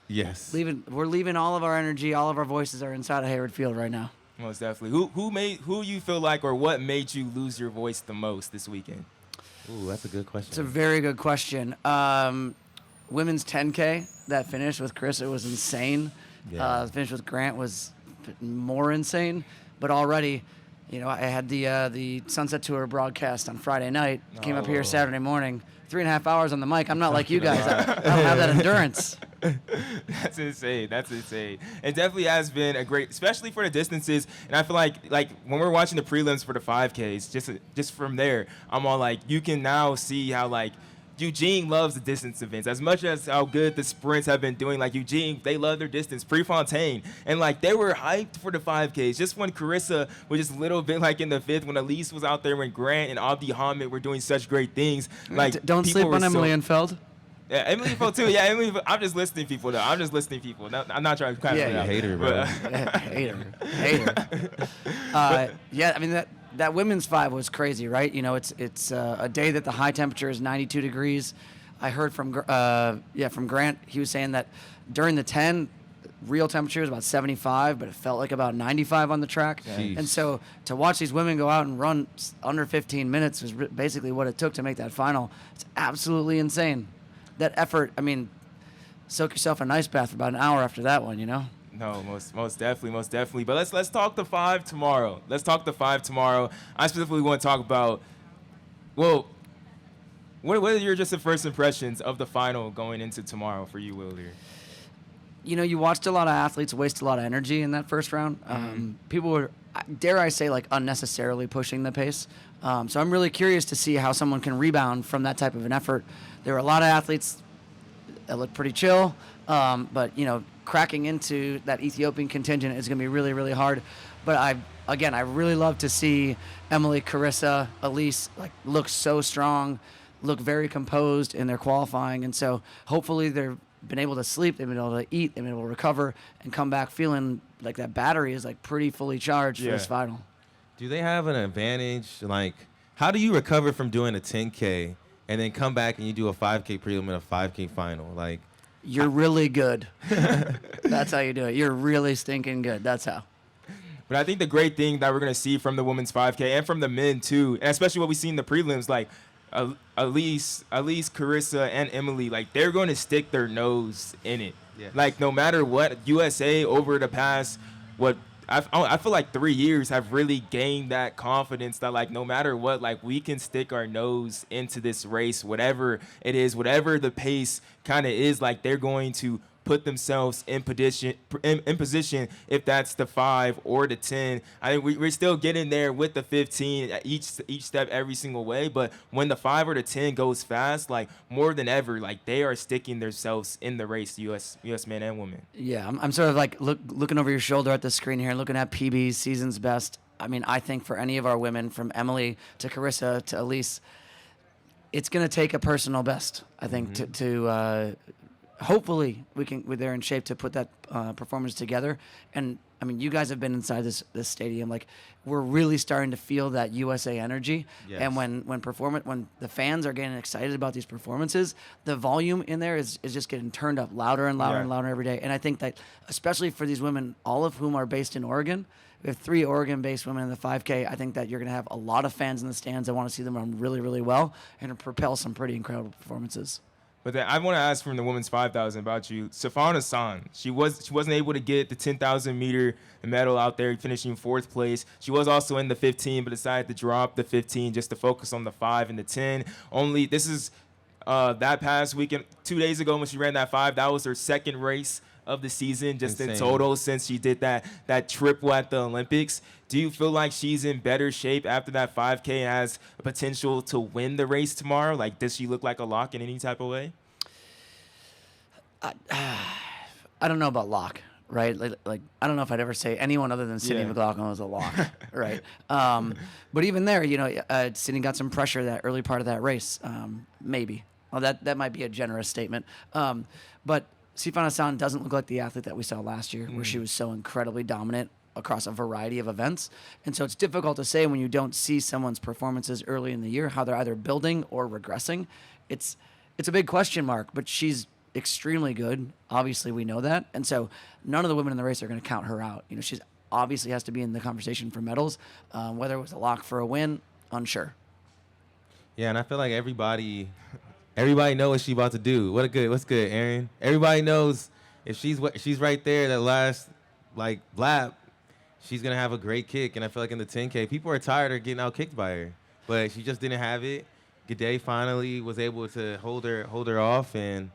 Yes. We're leaving all of our energy, all of our voices are inside of Hayward Field right now. Most definitely. Who you feel like, or what made you lose your voice the most this weekend? Ooh, that's a good question. It's a very good question. Women's 10K, that finish with Chris, it was insane. Yeah. The finish with Grant was more insane. But already, I had the Sunset Tour broadcast on Friday night. Came up here Saturday morning. 3.5 hours on the mic. I'm not like you guys. I don't have that endurance. That's insane. It definitely has been a great, especially for the distances. And I feel like when we're watching the prelims for the 5Ks, just from there, I'm all like, you can now see how Eugene loves the distance events as much as how good the sprints have been doing. Eugene, they love their distance. Prefontaine, and they were hyped for the 5Ks. Just when Carissa was just a little bit in the 5th, when Elise was out there, when Grant and Abdi Hamid were doing such great things. Don't sleep on Emily and Feld. Yeah, Emily Feld too. Yeah, Emily. I'm just listening people though. I'm not trying to kind of hater, bro. Hater. I mean that women's 5 was crazy, right? It's a day that the high temperature is 92 degrees. I heard from Grant. He was saying that during the 10, real temperature was about 75, but it felt like about 95 on the track. Jeez. And so to watch these women go out and run under 15 minutes was basically what it took to make that final. It's absolutely insane. That effort, I mean, soak yourself in an ice bath for about an hour after that one, you know? No, most definitely. But let's talk the 5 tomorrow. I specifically want to talk about, well, what are your just the first impressions of the final going into tomorrow for you, Will, here? You know, you watched a lot of athletes waste a lot of energy in that first round. People were, dare I say, like unnecessarily pushing the pace. So I'm really curious to see how someone can rebound from that type of an effort. There were a lot of athletes that looked pretty chill, but, you know, cracking into that Ethiopian contingent is going to be really, really hard. But I really love to see Emily, Carissa, Elise look so strong, look very composed in their qualifying. And so hopefully they've been able to sleep, they've been able to eat, they've been able to recover and come back feeling like that battery is like pretty fully charged for this final. Do they have an advantage? Like, how do you recover from doing a 10K and then come back and you do a 5K prelim and a 5K final? Like, you're really good. That's how you do it. You're really stinking good. That's how. But I think the great thing that we're going to see from the women's 5K and from the men too, and especially what we see in the prelims, like Elise, Carissa, and Emily, like they're going to stick their nose in it. Yes. Like no matter what, USA over the past, I feel like 3 years have really gained that confidence that like no matter what, like we can stick our nose into this race, whatever it is, whatever the pace kind of is, like they're going to put themselves in position if that's the 5 or the 10. I think we're still getting there with the 15 each step every single way, but when the 5 or the 10 goes fast, like more than ever, like they are sticking themselves in the race, US men and women. Yeah, I'm sort of like looking over your shoulder at the screen here, looking at PB's season's best. I mean, I think for any of our women, from Emily to Carissa to Elise, it's going to take a personal best, I think, to hopefully they're in shape to put that performance together. And I mean, you guys have been inside this stadium. Like, we're really starting to feel that USA energy. Yes. And when the fans are getting excited about these performances, the volume in there is just getting turned up louder and louder and louder every day. And I think that especially for these women, all of whom are based in Oregon, we have 3 Oregon-based women in the 5K. I think that you're going to have a lot of fans in the stands that want to see them run really, really well and propel some pretty incredible performances. But then I want to ask from the women's 5,000 about you, Sifan Hassan. She wasn't able to get the 10,000 meter medal out there, finishing 4th place. She was also in the 15, but decided to drop the 15 just to focus on the 5 and the 10. This is that past weekend, 2 days ago when she ran that 5. That was her 2nd race of the season, just in total, since she did that triple at the Olympics. Do you feel like she's in better shape after that 5K and has a potential to win the race tomorrow? Like, does she look like a lock in any type of way? I don't know about lock, right? Like I don't know if I'd ever say anyone other than Sydney McLaughlin was a lock, right? But even there, you know, Sydney got some pressure that early part of that race, maybe. Well, that might be a generous statement. But Sifan Hassan doesn't look like the athlete that we saw last year, where she was so incredibly dominant across a variety of events. And so it's difficult to say when you don't see someone's performances early in the year, how they're either building or regressing. It's a big question mark, but she's extremely good. Obviously, we know that. And so none of the women in the race are going to count her out. You know, she's obviously has to be in the conversation for medals. Whether it was a lock for a win, unsure. Yeah, and I feel like everybody knows what she's about to do. What's good, Aaron? Everybody knows if she's right there, that last lap, she's gonna have a great kick. And I feel like in the 10K, people are tired of getting out kicked by her, but she just didn't have it. Gade finally was able to hold her off, and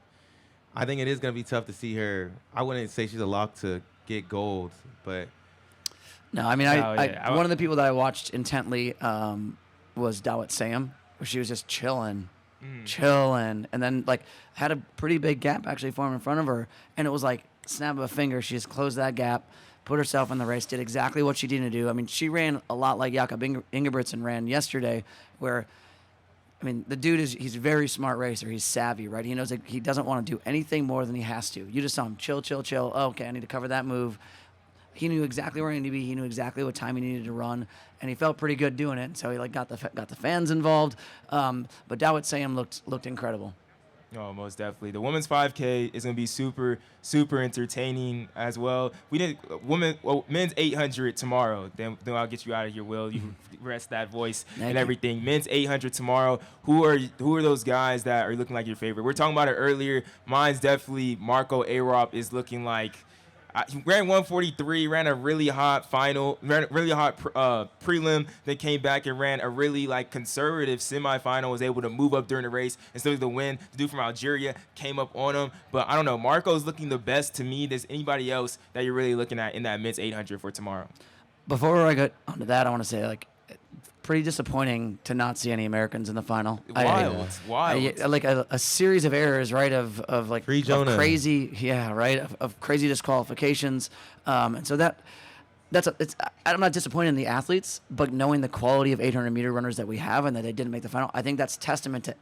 I think it is gonna be tough to see her. I wouldn't say she's a lock to get gold, but no, I mean, one of the people that I watched intently was Dawit Sam, where she was just chilling, and then had a pretty big gap actually form in front of her, and it was like snap of a finger, she just closed that gap, put herself in the race, did exactly what she needed to do. I mean, she ran a lot like Jakob Ingebrigtsen ran yesterday, where, I mean, the dude he's a very smart racer. He's savvy, right? He knows that he doesn't want to do anything more than he has to. You just saw him chill. Oh, okay, I need to cover that move. He knew exactly where he needed to be. He knew exactly what time he needed to run, and he felt pretty good doing it. And so he got the fans involved. But Dawit Sam looked incredible. Oh, most definitely. The women's 5K is going to be super, super entertaining as well. We did men's 800 tomorrow. Then I'll get you out of here, Will. You rest that voice and everything. Men's 800 tomorrow. Who are those guys that are looking like your favorite? We're talking about it earlier. Mine's definitely Marco Arop is looking like. He ran 143, ran a really hot final, ran a really hot prelim, then came back and ran a really conservative semifinal, was able to move up during the race instead of the win. The dude from Algeria came up on him. But I don't know, Marco's looking the best to me. There's anybody else that you're really looking at in that men's 800 for tomorrow? Before I get onto that, I want to say, pretty disappointing to not see any Americans in the final. Wild. A series of errors, right? Of Free Jonah. Of crazy, right? Of crazy disqualifications, and so I'm not disappointed in the athletes, but knowing the quality of 800 meter runners that we have and that they didn't make the final, I think that's testament to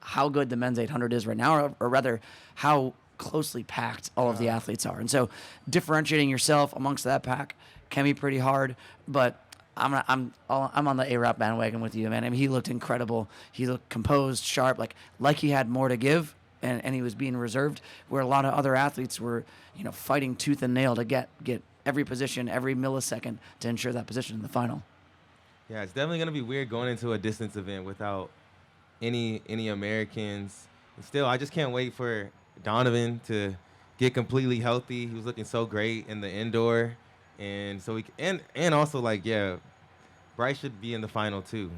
how good the men's 800 is right now, or rather, how closely packed all of the athletes are. And so, differentiating yourself amongst that pack can be pretty hard, but I'm on the A-Rap bandwagon with you, man. I mean, he looked incredible. He looked composed, sharp, like he had more to give, and he was being reserved. Where a lot of other athletes were, fighting tooth and nail to get every position, every millisecond to ensure that position in the final. Yeah, it's definitely gonna be weird going into a distance event without any Americans. And still, I just can't wait for Donovan to get completely healthy. He was looking so great in the indoor. And so and also Bryce should be in the final too.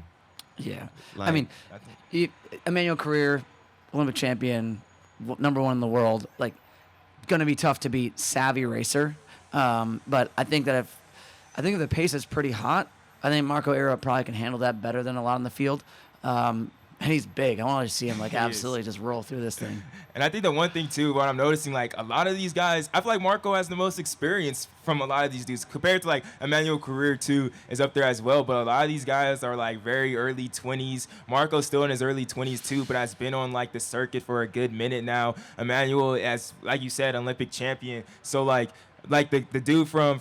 Yeah, I mean, Emmanuel Career, Olympic champion, number one in the world. Gonna be tough to beat. Savvy racer, but I think if the pace is pretty hot, I think Marco Arop probably can handle that better than a lot in the field. And he's big. I want to see him absolutely just roll through this thing. And I think the one thing too, what I'm noticing, a lot of these guys, I feel like Marco has the most experience from a lot of these dudes compared to Emmanuel Career too is up there as well. But a lot of these guys are very early 20s. Marco's still in his early 20s too, but has been on the circuit for a good minute now. Emmanuel, as like you said, Olympic champion. So the dude from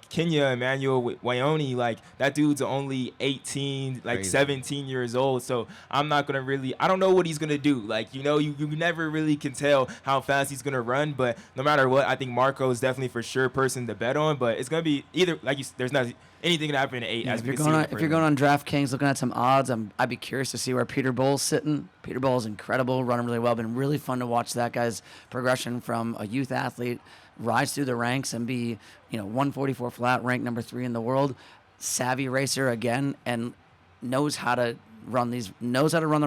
Kenya, Emmanuel Wayoni, that dude's only 18, Crazy. 17 years old. So I'm not gonna I don't know what he's gonna do. You never really can tell how fast he's gonna run. But no matter what, I think Marco is definitely for sure person to bet on. But it's gonna be either there's not anything can happen in 8. Yeah, if you're going on DraftKings looking at some odds, I'd be curious to see where Peter Bull's sitting. Peter Bull's incredible, running really well. Been really fun to watch that guy's progression from a youth athlete, rise through the ranks and be 144 flat, ranked number 3 in the world. Savvy racer again, and knows how to run the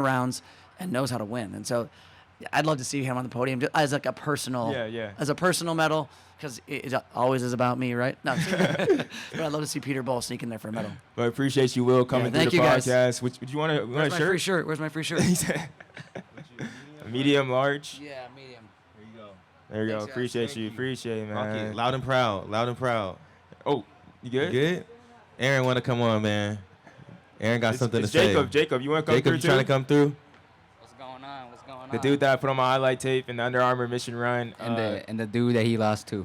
rounds and knows how to win. And so I'd love to see him on the podium just as a personal medal, because it always is about me, right? No, but I'd love to see Peter Bull sneak in there for a medal. But I appreciate you, Will, coming through the podcast. Would you want a Where's my shirt? free shirt? Where's my free shirt? Medium, large. Yeah, medium. There you go. Thanks, guys. Appreciate you. Appreciate it, man. Loud and proud. Oh, you good? You good? Aaron want to come on, man. Aaron got something to say. Jacob, you want to come through you too? trying to come through? What's going on? The dude that I put on my highlight tape in the Under Armour Mission Run. And the dude that he lost to.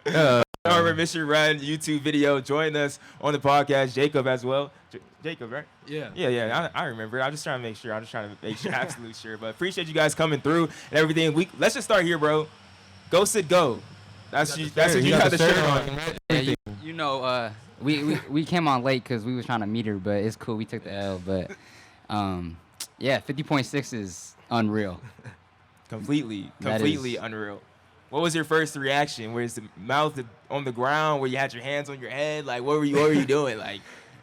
Under Armour Mission Run YouTube video. Join us on the podcast. Jacob as well. Jacob, right? Yeah. Yeah. I remember. I'm just trying to make sure. Absolutely sure. But appreciate you guys coming through and everything. Let's just start here, bro. Go sit go. That's what you got the shirt on. Yeah, we came on late because we was trying to meet her, but it's cool. We took the L, but 50.6 is unreal. Completely unreal. What was your first reaction? Where's the mouth on the ground? Where you had your hands on your head? What were you doing?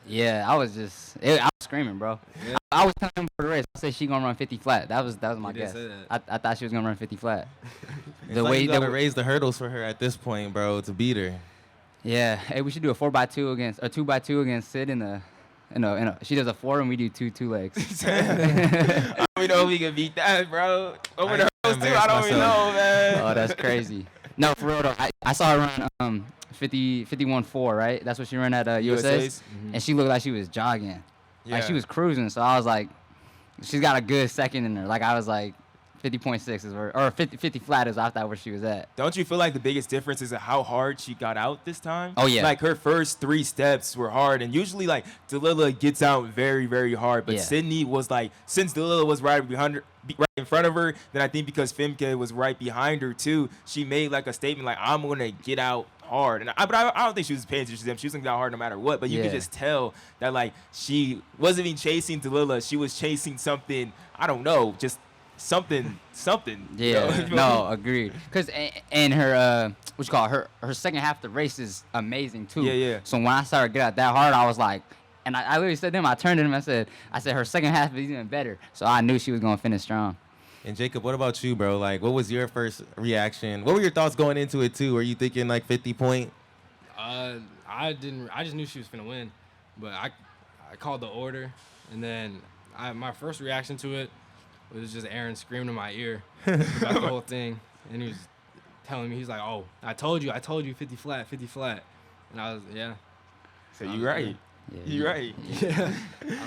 Yeah, I was screaming, bro. Yeah. I was telling him for the race. I said she gonna run 50 flat. That was my guess. I thought she was gonna run 50 flat. The way you gotta raise the hurdles for her at this point, bro, to beat her. Yeah. Hey, we should do a 4x2 against 2x2 against Sid in a. She does a 4 and we do two legs. I don't know if we can beat that, bro. Over the hurdles too. I don't even know, man. Oh, that's crazy. No, for real though. I saw her run 51.4, right? That's what she ran at USA's. And she looked like she was jogging. Yeah. She was cruising. So I was like, she's got a good second in her. I was like, 50.6 is where, or 50 flat is I thought where she was at. Don't you feel like the biggest difference is how hard she got out this time? Oh, yeah. Like her first 3 steps were hard, and usually like Delilah gets out very, very hard. But Yeah. Sydney was like, since Delilah was right behind her, right in front of her, then I think because Femke was right behind her too, she made like a statement like, I'm gonna get out hard. And I don't think she was paying attention to them. She was gonna get out hard no matter what. But you Yeah. could just tell that like she wasn't even chasing Delilah. She was chasing something. I don't know, just something. Yeah, You know? no, agreed. Cause and her what you call it, her second half of the race is amazing too. Yeah. So when I started to get out that hard, I was like, and I literally said to him, I turned to him, I said her second half is even better. So I knew she was gonna finish strong. And Jacob, what about you, bro? Like, what was your first reaction? What were your thoughts going into it too? Were you thinking like 50 point? I just knew she was finna win, but I called the order, and then my first reaction to it was just Aaron screaming in my ear about the whole thing, and he was telling me, he's like, "Oh, I told you, 50 flat," and I was, yeah. So you right. Yeah. You right. Yeah.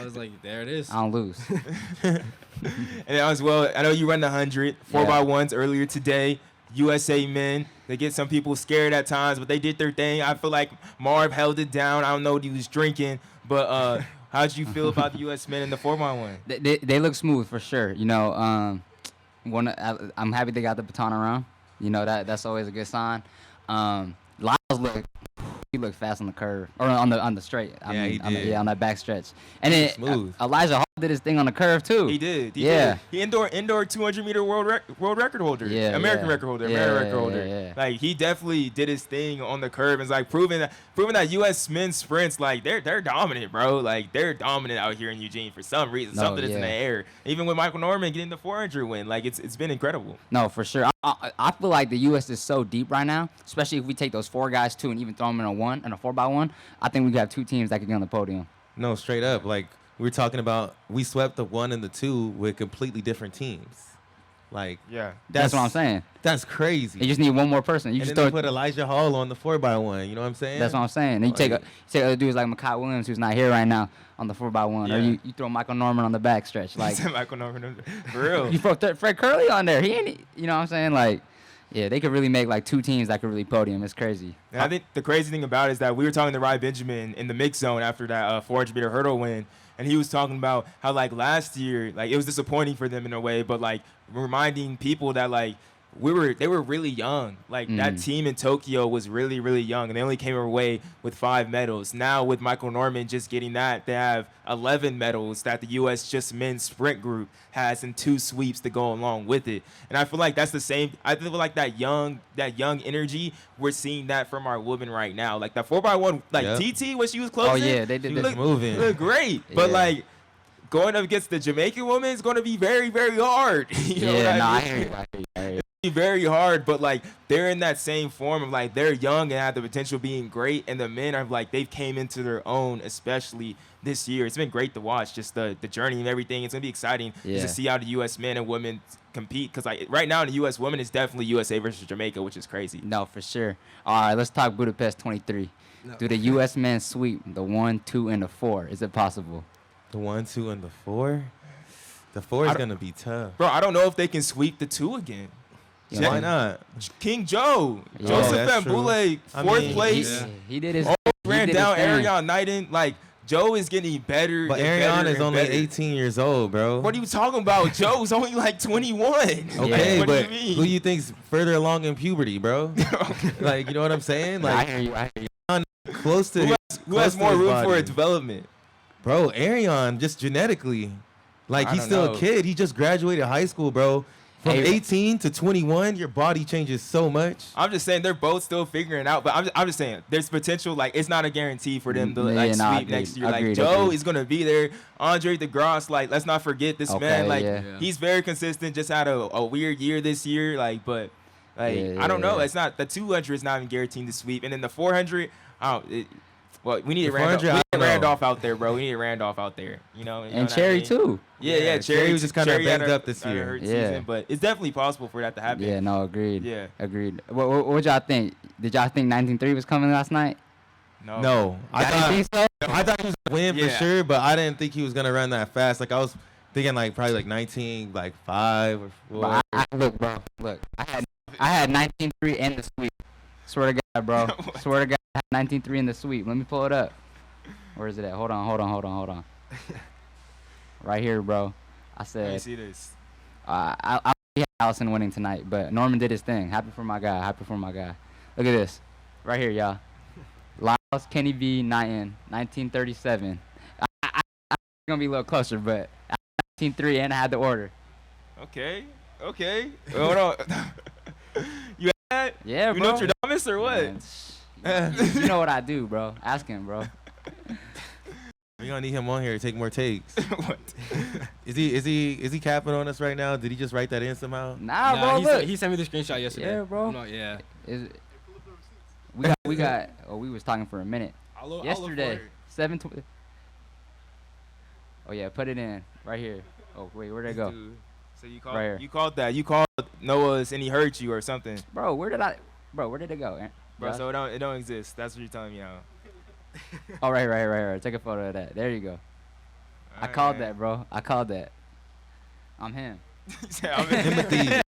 I was like, there it is. I don't lose. And as well, I know you run the 100 4x1s earlier today. USA men, they get some people scared at times, but they did their thing. I feel like Marv held it down. I don't know what he was drinking, but how'd you feel about the US men in the 4x1? They look smooth for sure. You know, I'm happy they got the baton around. You know, that's always a good sign. Lyles looked fast on the curve or on the straight. He did. On that back stretch. And then smooth. Elijah Hall did his thing on the curve too. He did. Yeah. He indoor 200-meter world record holder. Yeah, American yeah. record holder. Yeah, American record holder. yeah. Like he definitely did his thing on the curve. It's like proving that U.S. men's sprints, like they're dominant, bro. Like they're dominant out here in Eugene for some reason. No, Something is in yeah. the air. Even with Michael Norman getting the 400 win, like it's been incredible. No, for sure. I feel like the U.S. is so deep right now, especially if we take those 4 guys too and even throw them in a 4x1. I think we could have 2 teams that could get on the podium. No, straight up. Like we were talking about, we swept the 1 and the 2 with completely different teams. Like, Yeah. That's what I'm saying. That's crazy. You just need one more person. You and just then they throw. put Elijah Hall on the 4x1. You know what I'm saying? That's what I'm saying. And you take other dudes like Makai Williams, who's not here right now, on the 4x1, or Yeah. you throw Michael Norman on the back stretch. Like Michael Norman, for real. you throw Fred Curley on there. He ain't. You know what I'm saying? Like, yeah, they could really make like 2 teams that could really podium. It's crazy. And I think the crazy thing about it is that we were talking to Ryan Benjamin in the mixed zone after that 400-meter hurdle win, and he was talking about how like last year, like it was disappointing for them in a way, but like reminding people that like they were really young. Like that team in Tokyo was really, really young, and they only came away with 5 medals. Now with Michael Norman just getting that, they have 11 medals that the U.S. just men's sprint group has and 2 sweeps to go along with it. And I feel like that's the same. I feel like that young energy, we're seeing that from our women right now. Like that 4x1, like Yep. TT when she was closing. Oh yeah, they did She this. was moving. Look great, but Yeah. like going up against the Jamaican woman is going to be very, very hard. You know what Yeah, no, I I mean? hear you. I hear you. Be very hard, but like they're in that same form of like they're young and have the potential of being great, and the men are like they've came into their own, especially this year. It's been great to watch, just the journey and everything. It's gonna be exciting just Yeah. to see how the U.S. men and women compete, because like right now in the U.S. women it's definitely USA versus Jamaica, which is crazy. No, for sure. All right, let's talk Budapest 23. Do the U.S. men sweep the 1, 2, and the 4? Is it possible? The 1, 2, and the 4. The 4 is gonna be tough. Bro, I don't know if they can sweep the 2 again. You know, Why not? King Joe, Yeah. Joseph that's true. Mbule, I 4th mean, place. He did his. Oh, he ran did his down thing. Ariane Knighton. Like Joe is getting better. But and Ariane better is and only better. 18 years old, bro. What are you talking about? Joe's only like 21. Okay, What but do you mean? who you think's further along in puberty, bro? Like, you know what I'm saying? I Like, hear you. I hear you. close to Who close has to more his room body. for development? Bro, Ariane, just genetically. Like, I he's don't still know. a kid. He just graduated high school, bro. From Hey, 18 to 21, your body changes so much. I'm just saying they're both still figuring it out, but I'm just saying there's potential. Like it's not a guarantee for them to Yeah, like nah, sweep agreed, next year. Like agreed, Joe agreed. is gonna be there. Andre DeGrasse, like let's not forget this Okay, man. Like yeah. he's very consistent. Just had a weird year this year. Like, but like Yeah, I don't know. yeah. It's not the 200 is not even guaranteed to sweep, and then the 400. Well, we need The Randolph. 400, I don't know. Randolph out there, bro. We need Randolph out there. You know And what I Cherry mean? too. Yeah, Cherry was just kinda Cherry had banged a- up this had a year. hurt Yeah. season, but it's definitely possible for that to happen. Yeah, no, agreed. Yeah. Agreed. What y'all think? Did y'all think 19.3 was coming last night? No, I Y'all didn't thought think so? I thought he was gonna win for Yeah. sure, but I didn't think he was gonna run that fast. Like I was Thinking like probably like 19, like 5 or 4. Bro, look, bro. Look, I had 19.3 in the sweep. Swear to God, bro. Swear to God, I had 19.3 in the sweep. Let me pull it up. Where is it at? Hold on. Right here, bro. I said. Let me see this. I had Allison winning tonight, but Norman did his thing. Happy for my guy. Look at this. Right here, y'all. Lyles, Kenny B, Knighton, 1937. I'm going to be a little closer, but 19.3 and I had the order. Okay. Hold on. You had that? Yeah, you bro. Notre Dame or what? Man, you know what I do, bro. Ask him, bro. We're gonna need him on here to take more takes. What? Is he capping on us right now? Did he just write that in somehow? Nah, bro. Look. He sent me the screenshot yesterday. Yeah, bro. No, yeah. We got. Oh, we was talking for a minute. Yesterday, 7:20. Oh yeah, put it in right here. Oh wait, where'd it go? So you called. Right here. You called that. You called Noah's and he hurt you or something. Bro, where did it go? Bro, Josh? so it don't exist. That's what you're telling me now. Oh, right. Take a photo of that. There you go. I called that, bro. I'm him. Timothy.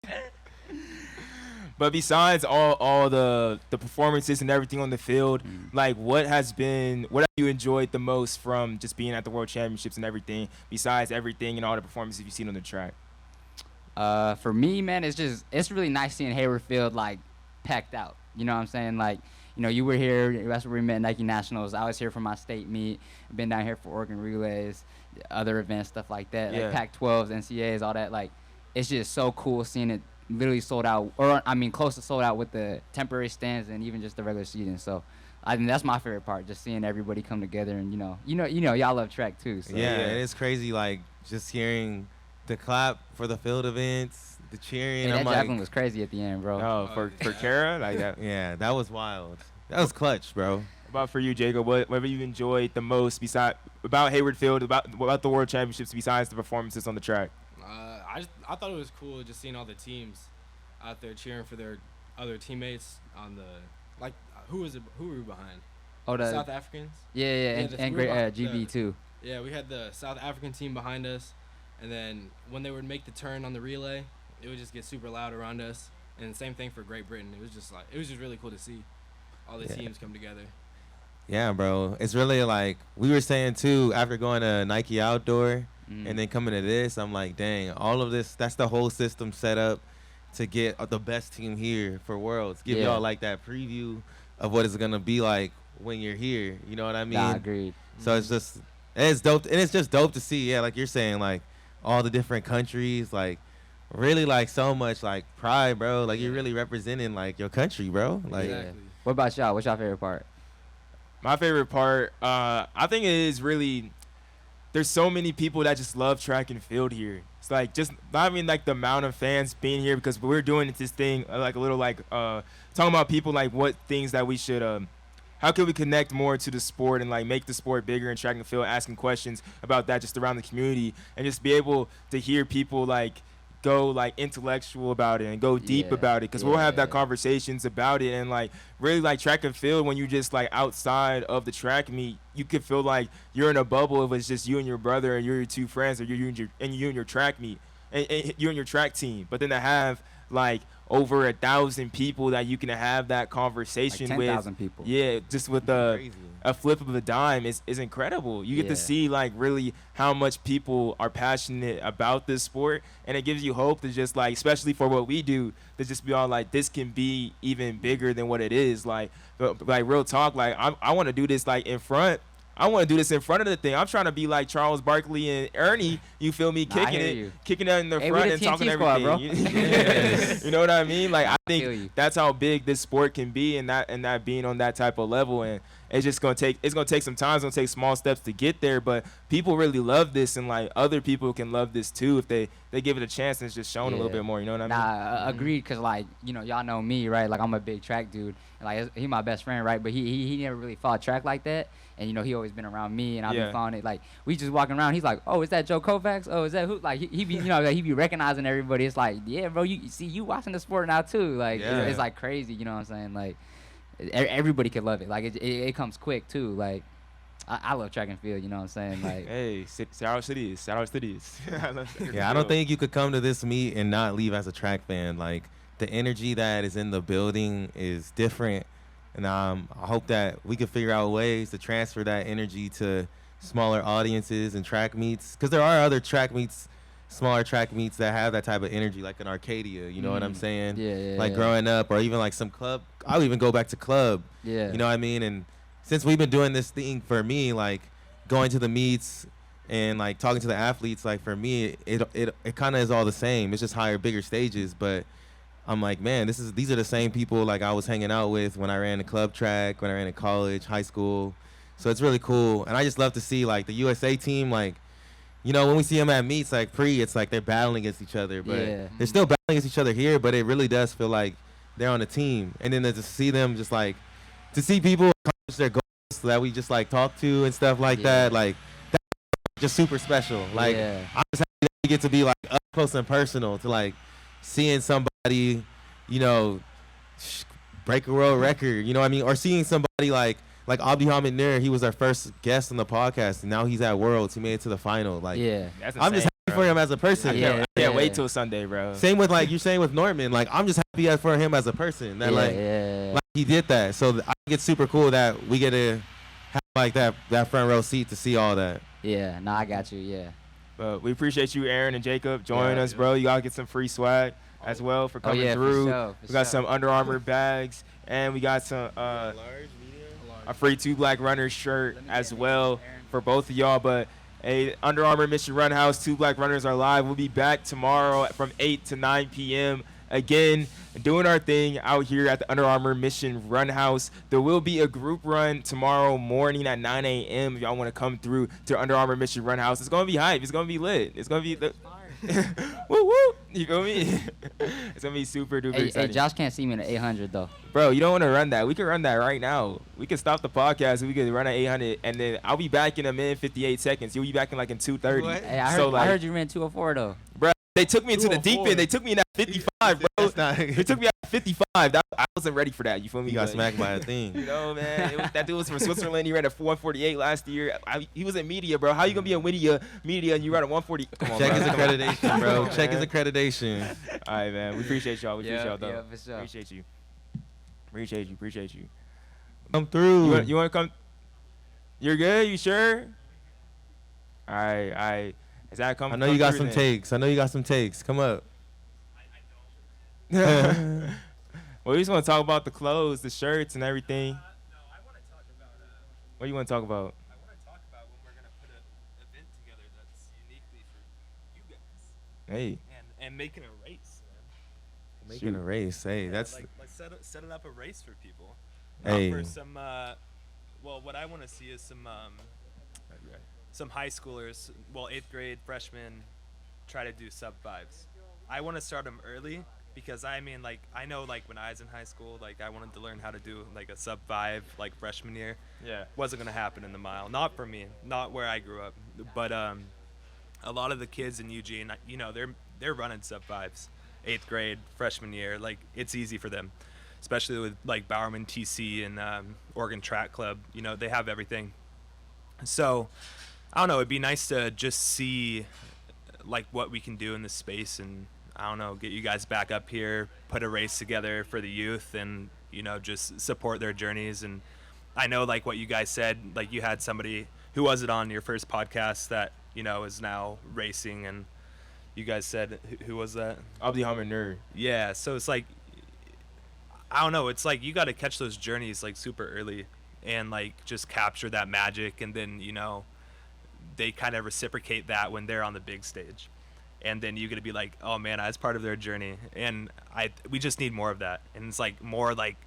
But besides all the performances and everything on the field, like what have you enjoyed the most from just being at the World Championships and everything, besides everything and all the performances you've seen on the track? For me, man, it's really nice seeing Hayward Field like packed out. You know what I'm saying? Like, you know, you were here. That's where we met Nike Nationals. I was here for my state meet. Been down here for Oregon Relays, other events, stuff like that. Yeah. Like Pac-12s, NCAAs, all that. Like, it's just so cool seeing it literally sold out, or I mean, close to sold out with the temporary stands and even just the regular seating. So, I think that's my favorite part, just seeing everybody come together and you know, y'all love track too. So. Yeah, it is crazy. Like just hearing the clap for the field events, the cheering. Hey, I'm that like, javelin was crazy at the end, bro. Oh, for Kara, like that. Yeah, that was wild. That was clutch, bro. What about for you, Jacob? What have you enjoyed the most about Hayward Field, about the World Championships besides the performances on the track? I thought it was cool just seeing all the teams out there cheering for their other teammates on the who were we behind? Oh, the South Africans. Yeah, and great GB too. Yeah, we had the South African team behind us, and then when they would make the turn on the relay, it would just get super loud around us. And same thing for Great Britain. It was just really cool to see all the teams come together. Yeah, bro. It's really like we were saying too, after going to Nike Outdoor and then coming to this, I'm like, dang, all of this, that's the whole system set up to get the best team here for Worlds. Give y'all like that preview of what it's going to be like when you're here. You know what I mean? Nah, agreed. So it's dope. And it's just dope to see, yeah, like you're saying, like all the different countries, like really like so much like pride, bro. Like you're really representing like your country, bro. Like, Exactly. What about y'all? What's your favorite part? My favorite part, I think it is really, there's so many people that just love track and field here. It's like just not even like the amount of fans being here, because we're doing this thing like a little like talking about people like what things that we should how can we connect more to the sport and like make the sport bigger in track and field, asking questions about that just around the community, and just be able to hear people like go like intellectual about it and go deep about it, because we'll have that conversations about it. And like really like track and field, when you just like outside of the track meet, you could feel like you're in a bubble if it's just you and your brother and you're your two friends, or you and your track meet and you and your track team. But then to have like over 1,000 people that you can have that conversation like 10,000 with, people. Yeah, just with a flip of a dime is incredible. You get to see like really how much people are passionate about this sport, and it gives you hope to just like, especially for what we do, to just be all like, this can be even bigger than what it is. Like real talk, like I want to do this like in front. I want to do this in front of the thing. I'm trying to be like Charles Barkley and Ernie. You feel me? Kicking it in the front and talking everything. Bro. You know what I mean? Like I feel think you. that's how big this sport can be, and that being on that type of level. And it's just gonna take some time. It's gonna take small steps to get there. But people really love this, and like other people can love this too if they give it a chance and it's just shown a little bit more. You know what I mean? Nah, agreed. Cause like y'all know me, right? Like I'm a big track dude, and like he my best friend, right? But he never really fought track like that. And he always been around me, and I've been following it. Like we just walking around, he's like, "Oh, is that Joe Kovacs? Oh, is that who?" Like he be like, he be recognizing everybody. It's like, yeah, bro, you see, you watching the sport now too. Like it's like crazy. You know what I'm saying? Like everybody could love it. Like it comes quick too. Like I love track and field. You know what I'm saying? Like, Hey, shout out cities. Shout out cities. I love track and Yeah, I don't field. think you could come to this meet and not leave as a track fan. Like, the energy that is in the building is different, and I hope that we can figure out ways to transfer that energy to smaller audiences and track meets, because there are other track meets, smaller track meets that have that type of energy, like in Arcadia. You know what I'm saying? Yeah, Like yeah. growing up, or even like some club. I'll even go back to club. Yeah. You know what I mean? And since we've been doing this thing, for me, like going to the meets and like talking to the athletes, like for me, it kind of is all the same. It's just higher, bigger stages, but I'm like, man, these are the same people like I was hanging out with when I ran the club track, when I ran in college, high school. So it's really cool, and I just love to see like the USA team, like, you know, when we see them at meets, like it's like they're battling against each other, but Yeah. they're still battling against each other here, but it really does feel like they're on a team. And then to see them just like, to see people accomplish their goals that we just like talk to and stuff like that, like that's just super special. Like Yeah. I'm just happy that we get to be like up close and personal to like seeing somebody, you know, break a world record, you know what I mean? Or seeing somebody like Abdi Hamid Nur, he was our first guest on the podcast, and now he's at Worlds. He made it to the final. Like, Yeah. That's I'm just insane, happy bro. for him as a person. Yeah. I can't wait till Sunday, bro. Same with like you're saying with Norman. Like, I'm just happy for him as a person that like he did that. So I think it's super cool that we get to have like that front row seat to see all that. Yeah. Nah, I got you. Yeah. But we appreciate you, Aaron and Jacob, joining us, bro. You gotta get some free swag as well for coming yeah, for through. sure, for We got sure. some Under Armour bags, and we got some a free 2 Black Runners shirt as well for both of y'all. But a Under Armour Mission Run House, 2 Black Runners are live. We'll be back tomorrow from 8 to 9 p.m. Again, doing our thing out here at the Under Armour Mission Run House. There will be a group run tomorrow morning at 9 a.m. if y'all want to come through to Under Armour Mission Run House. It's going to be hype. It's going to be lit. It's going to be woo woo. You feel me? It's going to be super duper Hey, exciting. Josh can't see me in the 800 though. Bro, you don't want to run that. We can run that right now. We can stop the podcast and we can run at 800, and then I'll be back in a minute 58 seconds. You'll be back in like in 2:30. What? Hey, I heard, So, like- I heard you ran 204 though. Bro, they took me into the deep 204. end. They took me in at 55, bro. They took me at 55. I wasn't ready for that. You feel me? He got But- smacked by a thing. You know, man. That dude was from Switzerland. He ran a 148 last year. He was in media, bro. How you gonna be in media and you run a 140? Come on, Check bro. his accreditation, bro. Come on, Check his man. accreditation. All right, man. We appreciate y'all. We appreciate y'all, though. Yeah, for sure. Appreciate you. Appreciate you. Come through. You want to come? You're good? You sure? All right. Is that come? I know come you got through some then? takes. Come up. Well, we just want to talk about the clothes, the shirts, and everything. No, I want to talk about. What do you want to talk about? I want to talk about when we're gonna put an event together that's uniquely for you guys, Hey. and making a race, man. Making a race. Hey, Yeah, that's like setting up a race for people. Hey. For some, well, what I want to see is some high schoolers, well, 8th grade freshmen, try to do sub 5s. I want to start them early because I mean, like, I know, like, when I was in high school, like, I wanted to learn how to do like a sub 5 like freshman year. Yeah. Wasn't gonna happen in the mile, not for me, not where I grew up, but a lot of the kids in Eugene, you know, they're running sub 5s, 8th grade freshman year. Like, it's easy for them, especially with like Bowerman TC and Oregon Track Club. You know, they have everything. So I don't know, it'd be nice to just see like what we can do in this space, and I don't know, get you guys back up here, put a race together for the youth, and, you know, just support their journeys. And I know, like what you guys said, like you had somebody, who was it on your first podcast, that, you know, is now racing, and you guys said, who was that? Abdi Hamid Nur. Yeah, so it's like, I don't know, it's like you got to catch those journeys like super early and like just capture that magic, and then, you know, they kind of reciprocate that when they're on the big stage. And then you're going to be like, oh man, I was part of their journey. And we just need more of that. And it's like more like,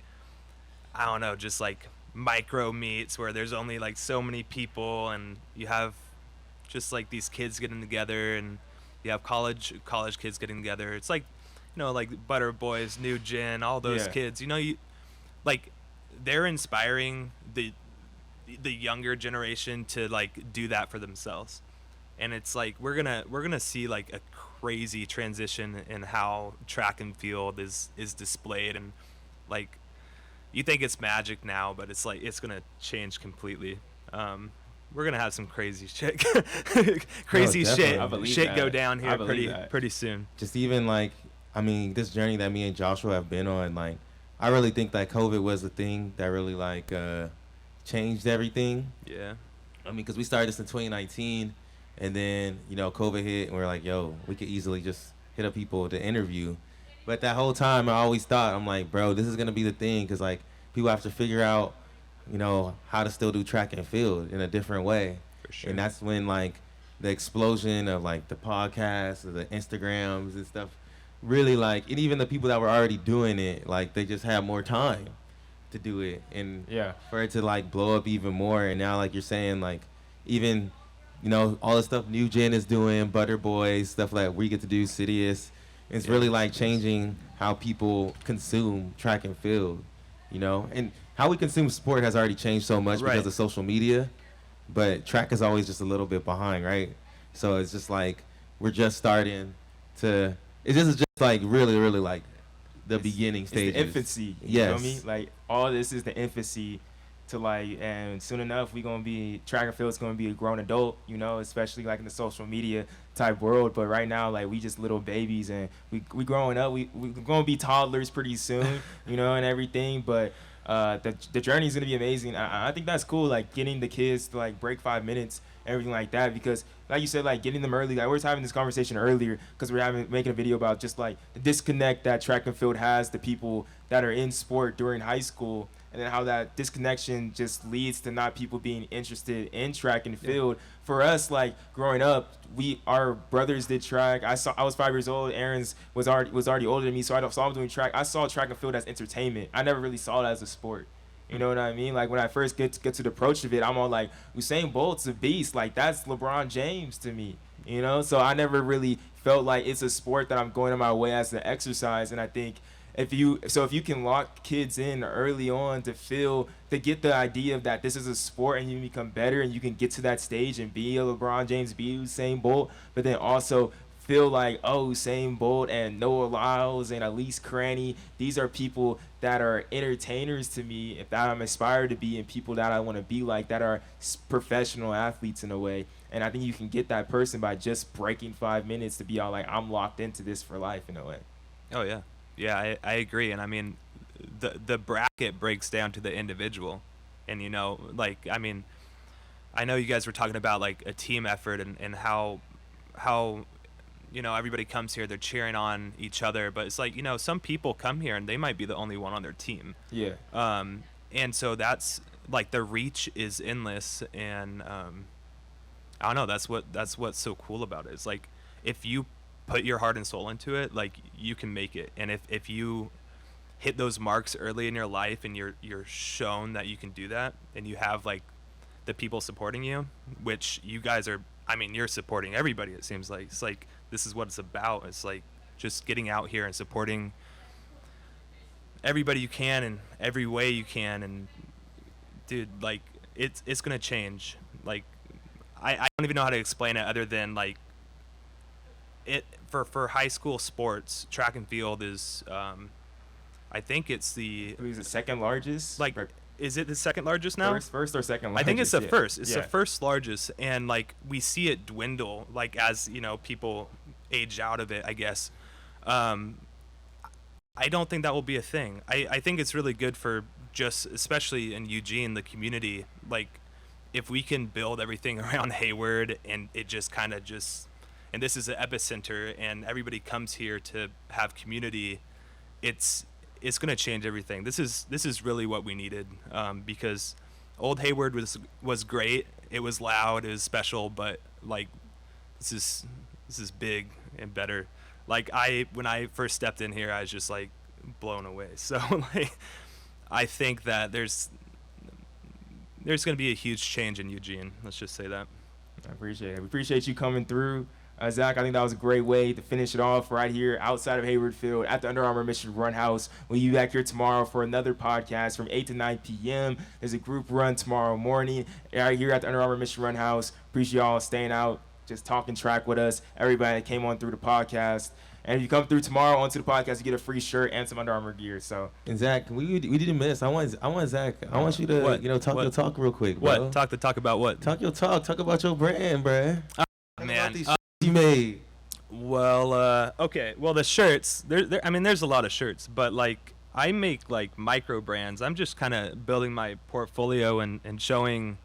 I don't know, just like micro meets where there's only like so many people, and you have just like these kids getting together, and you have college kids getting together. It's like, you know, like Butter Boys, New Gen, all those Yeah. kids, you know, like they're inspiring the younger generation to like do that for themselves. And it's like we're gonna see like a crazy transition in how track and field is displayed. And like, you think it's magic now, but it's like it's gonna change completely. we're gonna have some crazy shit, crazy definitely. shit go down I here believe that. pretty soon. Just even like, I mean, this journey that me and Joshua have been on, like, I really think that COVID was the thing that really like changed everything. Yeah. I mean, because we started this in 2019, and then, you know, COVID hit, and we're like, yo, we could easily just hit up people to interview. But that whole time, I always thought, I'm like, bro, this is going to be the thing, because, like, people have to figure out, you know, how to still do track and field in a different way. For sure. And that's when, like, the explosion of, like, the podcasts, or the Instagrams and stuff, really, like, and even the people that were already doing it, like, they just had more time to do it, and for it to like blow up even more. And now, like you're saying, like even, you know, all the stuff New Gen is doing, Butter Boys, stuff like we get to do, Sidious, it's really like changing how people consume track and field, you know, and how we consume sport has already changed so much because of social media, but track is always just a little bit behind, right? So it's just like we're just starting to, it's just like really like the beginning stages. It's the infancy. You know what I mean? Like, all this is the infancy to, like, and soon enough, track and field's going to be a grown adult, you know, especially, like, in the social media type world. But right now, like, we just little babies, and we growing up. We're going to be toddlers pretty soon, you know, and everything. But the journey is going to be amazing. I think that's cool, like, getting the kids to, like, break 5 minutes, everything like that, because like you said, like getting them early. Like, we were having this conversation earlier because we're making a video about just like the disconnect that track and field has to people that are in sport during high school, and then how that disconnection just leads to not people being interested in track and field. For us, like growing up, our brothers did track. I was 5 years old. Aaron's was already older than me, so I saw him doing track. I saw track and field as entertainment. I never really saw it as a sport. You know what I mean? Like, when I first get to the approach of it, I'm all like, Usain Bolt's a beast. Like, that's LeBron James to me, you know? So I never really felt like it's a sport that I'm going on my way as an exercise. And I think if you can lock kids in early on to get the idea of that this is a sport, and you become better and you can get to that stage and be a LeBron James, be Usain Bolt, but then also feel like, oh, Usain Bolt and Noah Lyles and Elise Cranny, these are people that are entertainers to me, that I'm inspired to be, and people that I want to be like, that are professional athletes in a way. And I think you can get that person by just breaking 5 minutes to be all like, I'm locked into this for life in a way. Oh yeah, yeah, I agree. And I mean, the bracket breaks down to the individual, and you know, like, I mean, I know you guys were talking about like a team effort and how you know, everybody comes here, they're cheering on each other, but it's like, you know, some people come here and they might be the only one on their team. Yeah. And so that's like, the reach is endless, and I don't know, that's what's so cool about it. It's like, if you put your heart and soul into it, like, you can make it. And if you hit those marks early in your life, and you're shown that you can do that, and you have like the people supporting you, which you guys are, I mean, you're supporting everybody, it seems like. It's like, this is what it's about. It's like just getting out here and supporting everybody you can in every way you can. And dude, like, it's gonna change. Like, I don't even know how to explain it other than like, it for high school sports, track and field is I think it's the second largest. Like, is it the second largest now? First or second largest? I think it's the first. It's the first largest, and like, we see it dwindle, like, as you know, people age out of it, I guess. I don't think that will be a thing. I think it's really good for just, especially in Eugene, the community. Like, if we can build everything around Hayward, and it just kind of and this is an epicenter, and everybody comes here to have community, it's going to change everything. This is really what we needed, because old Hayward was great. It was loud, it was special, but like, this is big and better. Like, when I first stepped in here, I was just like blown away. So like, I think that there's going to be a huge change in Eugene. Let's just say that. I appreciate it. We appreciate you coming through. Zach, I think that was a great way to finish it off right here outside of Hayward Field at the Under Armour Mission Run House. We'll be back here tomorrow for another podcast from 8 to 9 p.m. There's a group run tomorrow morning right here at the Under Armour Mission Run House. Appreciate y'all staying out, just talking track with us. Everybody that came on through the podcast. And if you come through tomorrow onto the podcast, you get a free shirt and some Under Armour gear. So. And Zach, we didn't miss. I want Zach. I want you to talk your talk real quick, bro. What? Talk about what? Talk your talk. Talk about your brand, bro. Man, these you made. Well, okay. Well, the shirts. I mean, there's a lot of shirts, but like I make like micro brands. I'm just kind of building my portfolio and showing,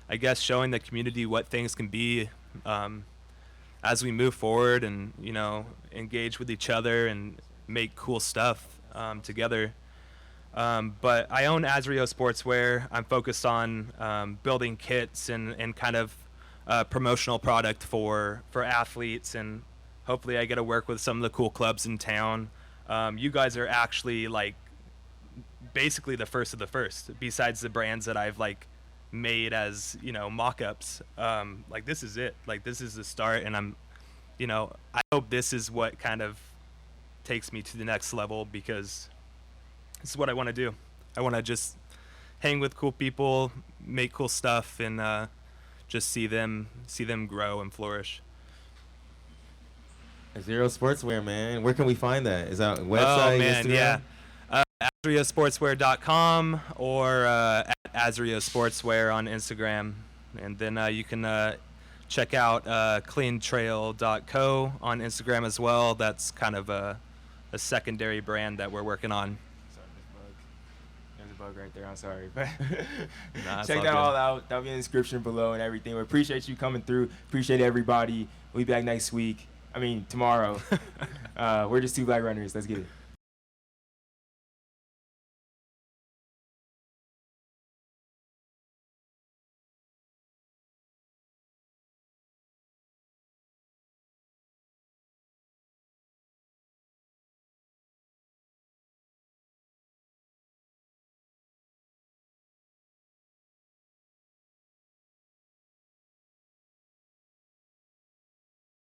I guess, showing the community what things can be. As we move forward and, you know, engage with each other and make cool stuff together. But I own Azrio Sportswear. I'm focused on building kits and kind of promotional product for athletes, and hopefully I get to work with some of the cool clubs in town. You guys are actually like basically the first of the first, besides the brands that I've like made as, you know, mock-ups. Like this is it. Like this is the start, and I'm, you know, I hope this is what kind of takes me to the next level, because this is what I want to do. I want to just hang with cool people, make cool stuff, and just see them grow and flourish. Zero Sportswear, man. Where can we find that? Is that website? Oh man, Instagram? yeah. AzrioSportswear.com or at Azrio Sportswear on Instagram. And then you can check out cleantrail.co on Instagram as well. That's kind of a secondary brand that we're working on. Sorry, there's a bug right there. I'm sorry. But Nah, check that all out. That'll be in the description below and everything. We appreciate you coming through. Appreciate everybody. We'll be back next week. I mean, tomorrow. We're just two black runners. Let's get it.